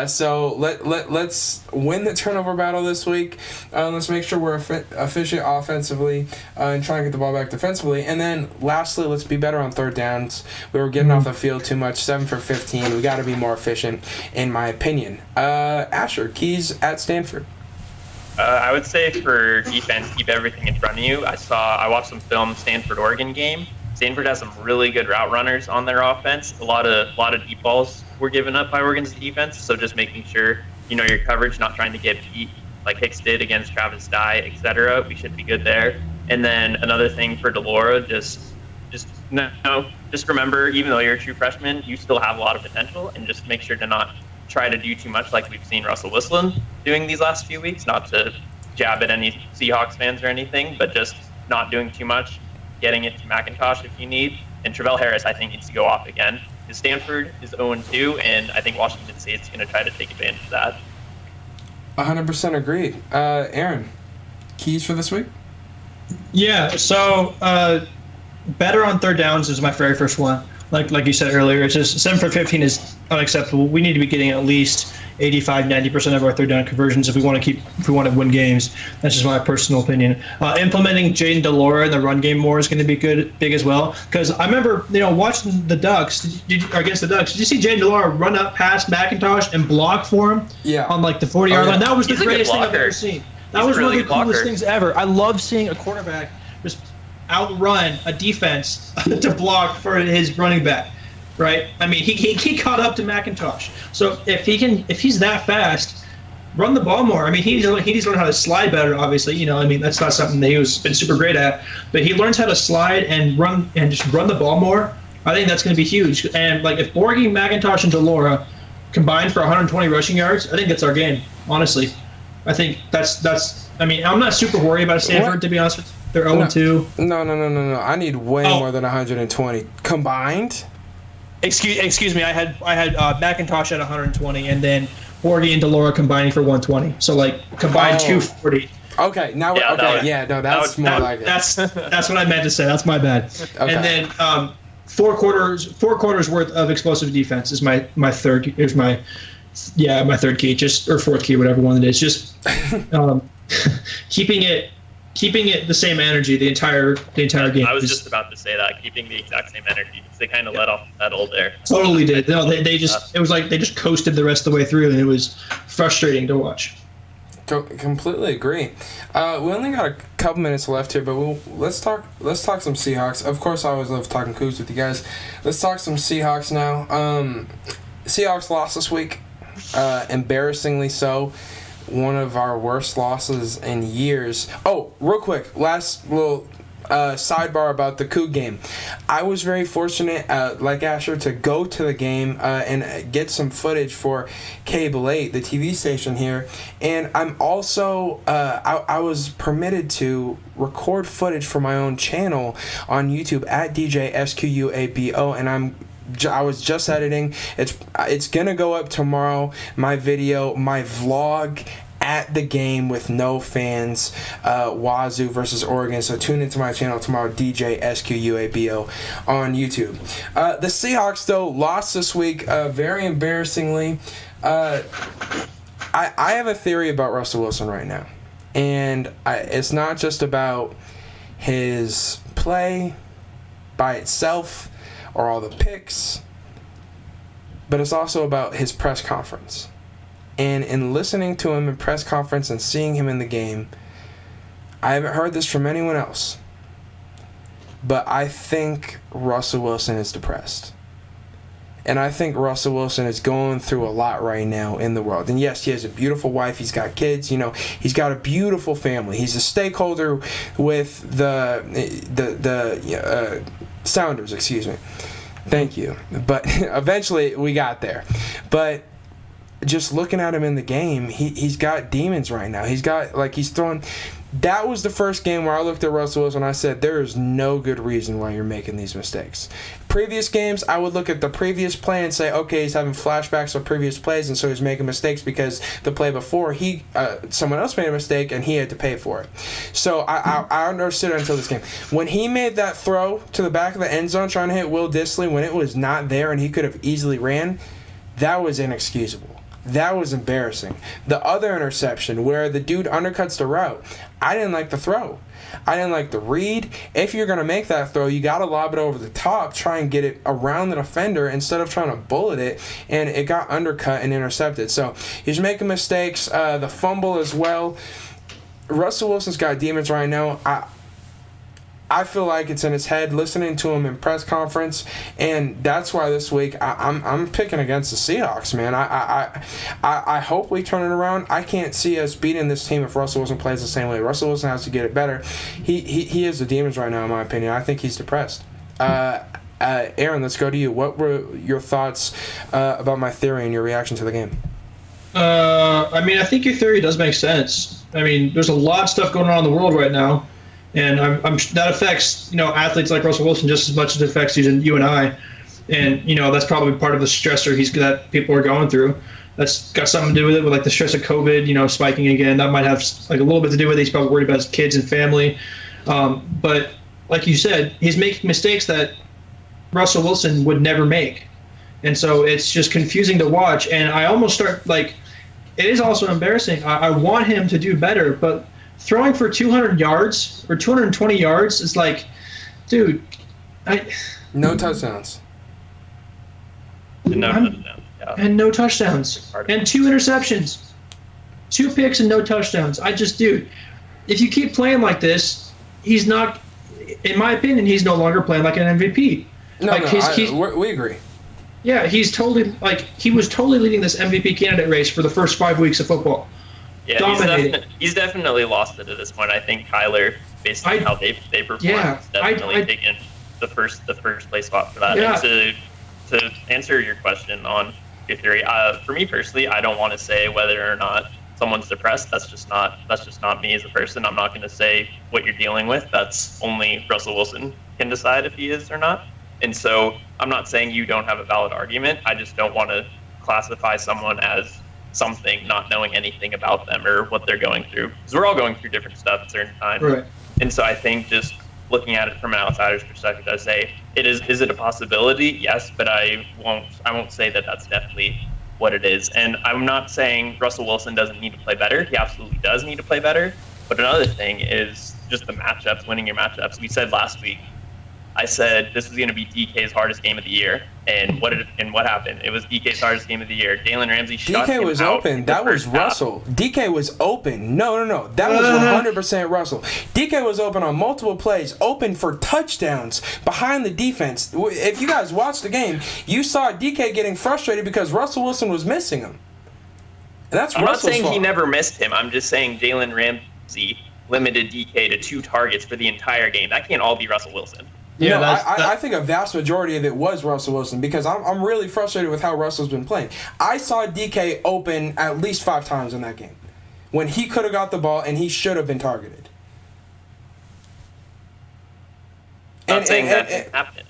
So let's win the turnover battle this week. Let's make sure we're efficient offensively and try and get the ball back defensively. And then lastly, let's be better on third downs. We were getting off the field too much, 7 for 15. We got to be more efficient, in my opinion. Asher, keys at Stanford. I would say for defense, keep everything in front of you. I watched some film Stanford-Oregon game. Stanford has some really good route runners on their offense. A lot of deep balls were given up by Oregon's defense. So just making sure you know your coverage, not trying to get beat like Hicks did against Travis Dye, etc. We should be good there. And then another thing for Delora, just remember, even though you're a true freshman, you still have a lot of potential, and just make sure to not try to do too much like we've seen Russell Wilson doing these last few weeks. Not to jab at any Seahawks fans or anything, but just not doing too much. Getting it to McIntosh if you need. And Travell Harris, I think, needs to go off again. Because Stanford is 0-2, and I think Washington State's going to try to take advantage of that. 100% agreed. Aaron, keys for this week? Yeah, so better on third downs is my very first one. Like you said earlier, it's just 7 for 15 is unacceptable. We need to be getting at least 85-90% of our third down conversions if we want to win games. That's just my personal opinion. Implementing Jayden de Laura in the run game more is going to be big as well. Because I remember, watching the Ducks against the Ducks. Did you see Jayden de Laura run up past McIntosh and block for him? Yeah. On the 40-yard line. That was the greatest thing I've ever seen. That was one of the coolest things ever. I love seeing a quarterback just outrun a defense to block for his running back. Right? I mean, he caught up to McIntosh. So if he's that fast, run the ball more. I mean, he needs to learn how to slide better. Obviously, that's not something that he's been super great at. But he learns how to slide and run and just run the ball more. I think that's going to be huge. And if Borgie, McIntosh, and de Laura combined for 120 rushing yards, I think that's our game. Honestly, I think that's. I mean, I'm not super worried about Stanford, to be honest with you. They're 0-2. No. I need way more than 120 combined. Excuse me. I had McIntosh at 120, and then Borgie and de Laura combining for 120. So combined 240. Okay, now that's more like it. That's what I meant to say. That's my bad. Okay. And then 4 quarters worth of explosive defense is my third. Here's my third key, or fourth key, whatever one it is. Just keeping it the same energy the entire game. I was just about to say that, keeping the exact same energy. They kind of let off the pedal there. Totally did. No, they just it was like they just coasted the rest of the way through, and it was frustrating to watch. Completely agree. We only got a couple minutes left here, but let's talk some Seahawks. Of course, I always love talking Cougs with you guys. Let's talk some Seahawks now. Seahawks lost this week, embarrassingly so. One of our worst losses in years. Oh, real quick, last little sidebar about the Coug game. I was very fortunate, like Asher, to go to the game and get some footage for Cable 8, the TV station here. And I'm also, I was permitted to record footage for my own channel on YouTube at DJ SQUABO, and I was just editing. It's gonna go up tomorrow. My video, my vlog at the game with no fans, Wazoo versus Oregon. So tune into my channel tomorrow, DJ SQUABO on YouTube. The Seahawks though lost this week, very embarrassingly. I have a theory about Russell Wilson right now, and it's not just about his play by itself or all the picks, but it's also about his press conference. And in listening to him in press conference and seeing him in the game, I haven't heard this from anyone else, but I think Russell Wilson is depressed. And I think Russell Wilson is going through a lot right now in the world. And yes, he has a beautiful wife. He's got kids. He's got a beautiful family. He's a stakeholder with the Sounders, excuse me. Thank you. But eventually we got there. But just looking at him in the game, he's got demons right now. He's throwing. That was the first game where I looked at Russell Wilson and I said, there is no good reason why you're making these mistakes. Previous games, I would look at the previous play and say, okay, he's having flashbacks of previous plays, and so he's making mistakes because the play before, someone else made a mistake and he had to pay for it. So I understood it until this game. When he made that throw to the back of the end zone trying to hit Will Dissly when it was not there and he could have easily ran, that was inexcusable. That was embarrassing. The other interception where the dude undercuts the route, I didn't like the throw. I didn't like the read. If you're going to make that throw, you got to lob it over the top, try and get it around the defender instead of trying to bullet it, and it got undercut and intercepted. So he's making mistakes. The fumble as well. Russell Wilson's got demons right now. I feel like it's in his head listening to him in press conference, and that's why this week I'm picking against the Seahawks, man. I hope we turn it around. I can't see us beating this team if Russell Wilson plays the same way. Russell Wilson has to get it better. He is the demons right now, in my opinion. I think he's depressed. Aaron, let's go to you. What were your thoughts about my theory and your reaction to the game? I think your theory does make sense. There's a lot of stuff going on in the world right now. And that affects, athletes like Russell Wilson just as much as it affects you and I. And, that's probably part of the stressor that people are going through. That's got something to do with it, with like the stress of COVID, spiking again. That might have like a little bit to do with it. He's probably worried about his kids and family. But like you said, he's making mistakes that Russell Wilson would never make. And so it's just confusing to watch. And I almost start it is also embarrassing. I want him to do better, but throwing for 200 yards or 220 yards is like, dude, no touchdowns. And no touchdowns. And 2 interceptions. 2 picks and no touchdowns. Dude, if you keep playing like this, he's not, in my opinion, he's no longer playing like an MVP. We agree. Yeah, he was totally leading this MVP candidate race for the first 5 weeks of football. Yeah, he's definitely lost it at this point. I think Kyler, based on how they performed, has definitely taken the first place spot for that. Yeah. And to answer your question on your theory, for me personally, I don't want to say whether or not someone's depressed. That's just not me as a person. I'm not going to say what you're dealing with. That's only Russell Wilson can decide if he is or not. And so I'm not saying you don't have a valid argument. I just don't want to classify someone as something, not knowing anything about them or what they're going through, because we're all going through different stuff at certain times. Right. And so I think just looking at it from an outsider's perspective, I say is it a possibility? Yes, but I won't say that that's definitely what it is. And I'm not saying Russell Wilson doesn't need to play better. He absolutely does need to play better. But another thing is just the matchups, winning your matchups. We said last week, I said this was going to be DK's hardest game of the year, and what happened? It was DK's hardest game of the year. Jalen Ramsey shut him out. DK was open. That was Russell. DK was open. No. That was 100% Russell. DK was open on multiple plays, open for touchdowns behind the defense. If you guys watched the game, you saw DK getting frustrated because Russell Wilson was missing him. And that's I'm Russell's not saying fault. he never missed him. I'm just saying Jalen Ramsey limited DK to 2 targets for the entire game. That can't all be Russell Wilson. Yeah, I think a vast majority of it was Russell Wilson because I'm really frustrated with how Russell's been playing. I saw DK open at least 5 times in that game when he could have got the ball and he should have been targeted. Not saying that didn't happen.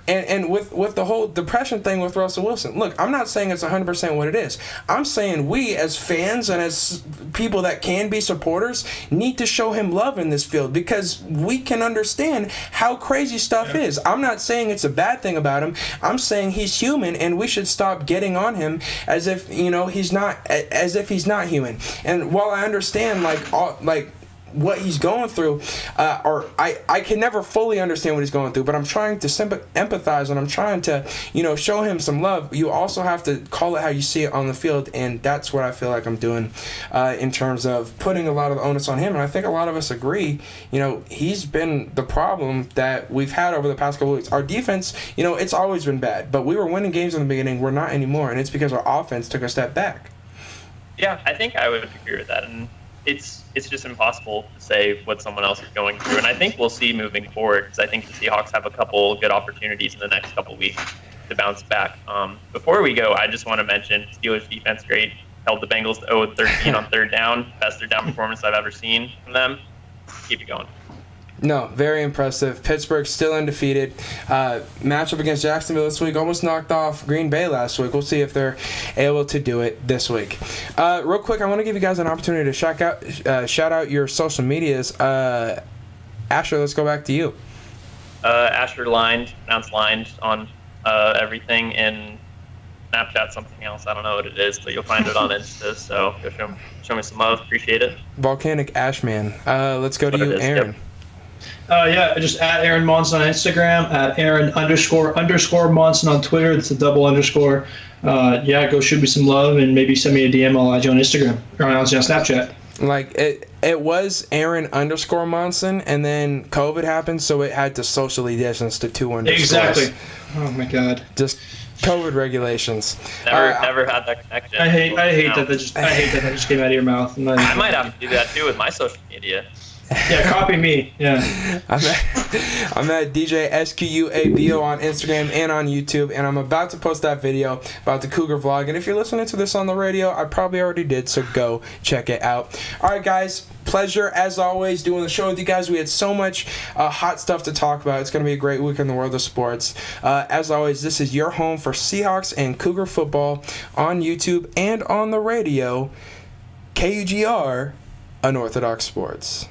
And with the whole depression thing with Russell Wilson, look, I'm not saying it's 100% what it is. I'm saying we as fans and as people that can be supporters need to show him love in this field because we can understand how crazy stuff is. I'm not saying it's a bad thing about him. I'm saying he's human and we should stop getting on him as if, he's not human. And while I understand what he's going through, or I can never fully understand what he's going through, but I'm trying to empathize and I'm trying to, show him some love. You also have to call it how you see it on the field, and that's what I feel like I'm doing in terms of putting a lot of the onus on him. And I think a lot of us agree, he's been the problem that we've had over the past couple of weeks. Our defense, it's always been bad, but we were winning games in the beginning. We're not anymore, and it's because our offense took a step back. Yeah, I think I would agree with that. And it's just impossible to say what someone else is going through. And I think we'll see moving forward because I think the Seahawks have a couple good opportunities in the next couple weeks to bounce back. Before we go, I just want to mention Steelers defense great. Held the Bengals to 0-13 on 3rd down. Best 3rd down performance I've ever seen from them. Keep it going. No, very impressive. Pittsburgh still undefeated. Matchup against Jacksonville this week. Almost knocked off Green Bay last week. We'll see if they're able to do it this week. Real quick, I want to give you guys an opportunity to shout out your social medias. Asher, let's go back to you. Asher Lined, pronounced Lined on everything, and Snapchat something else. I don't know what it is, but you'll find it on Insta. So go show me some love. Appreciate it. Volcanic Ashman. Let's go to you, Aaron. Yep. Just at Aaron Monson on Instagram, at Aaron __ Monson on Twitter. It's a double underscore. Go shoot me some love and maybe send me a DM. I'll add you on Instagram or on Snapchat. Like it was Aaron __ Monson, and then COVID happened, so it had to socially distance to 2 underscores. Exactly. Oh my God. Just COVID regulations. Never had that connection. I hate that. I hate that just came out of your mouth. I might have to do that too with my social media. Yeah, copy me. Yeah. I'm at DJ SQUABO on Instagram and on YouTube, and I'm about to post that video about the Cougar vlog. And if you're listening to this on the radio, I probably already did, so go check it out. All right, guys. Pleasure, as always, doing the show with you guys. We had so much hot stuff to talk about. It's going to be a great week in the world of sports. As always, this is your home for Seahawks and Cougar football on YouTube and on the radio. KUGR, Unorthodox Sports.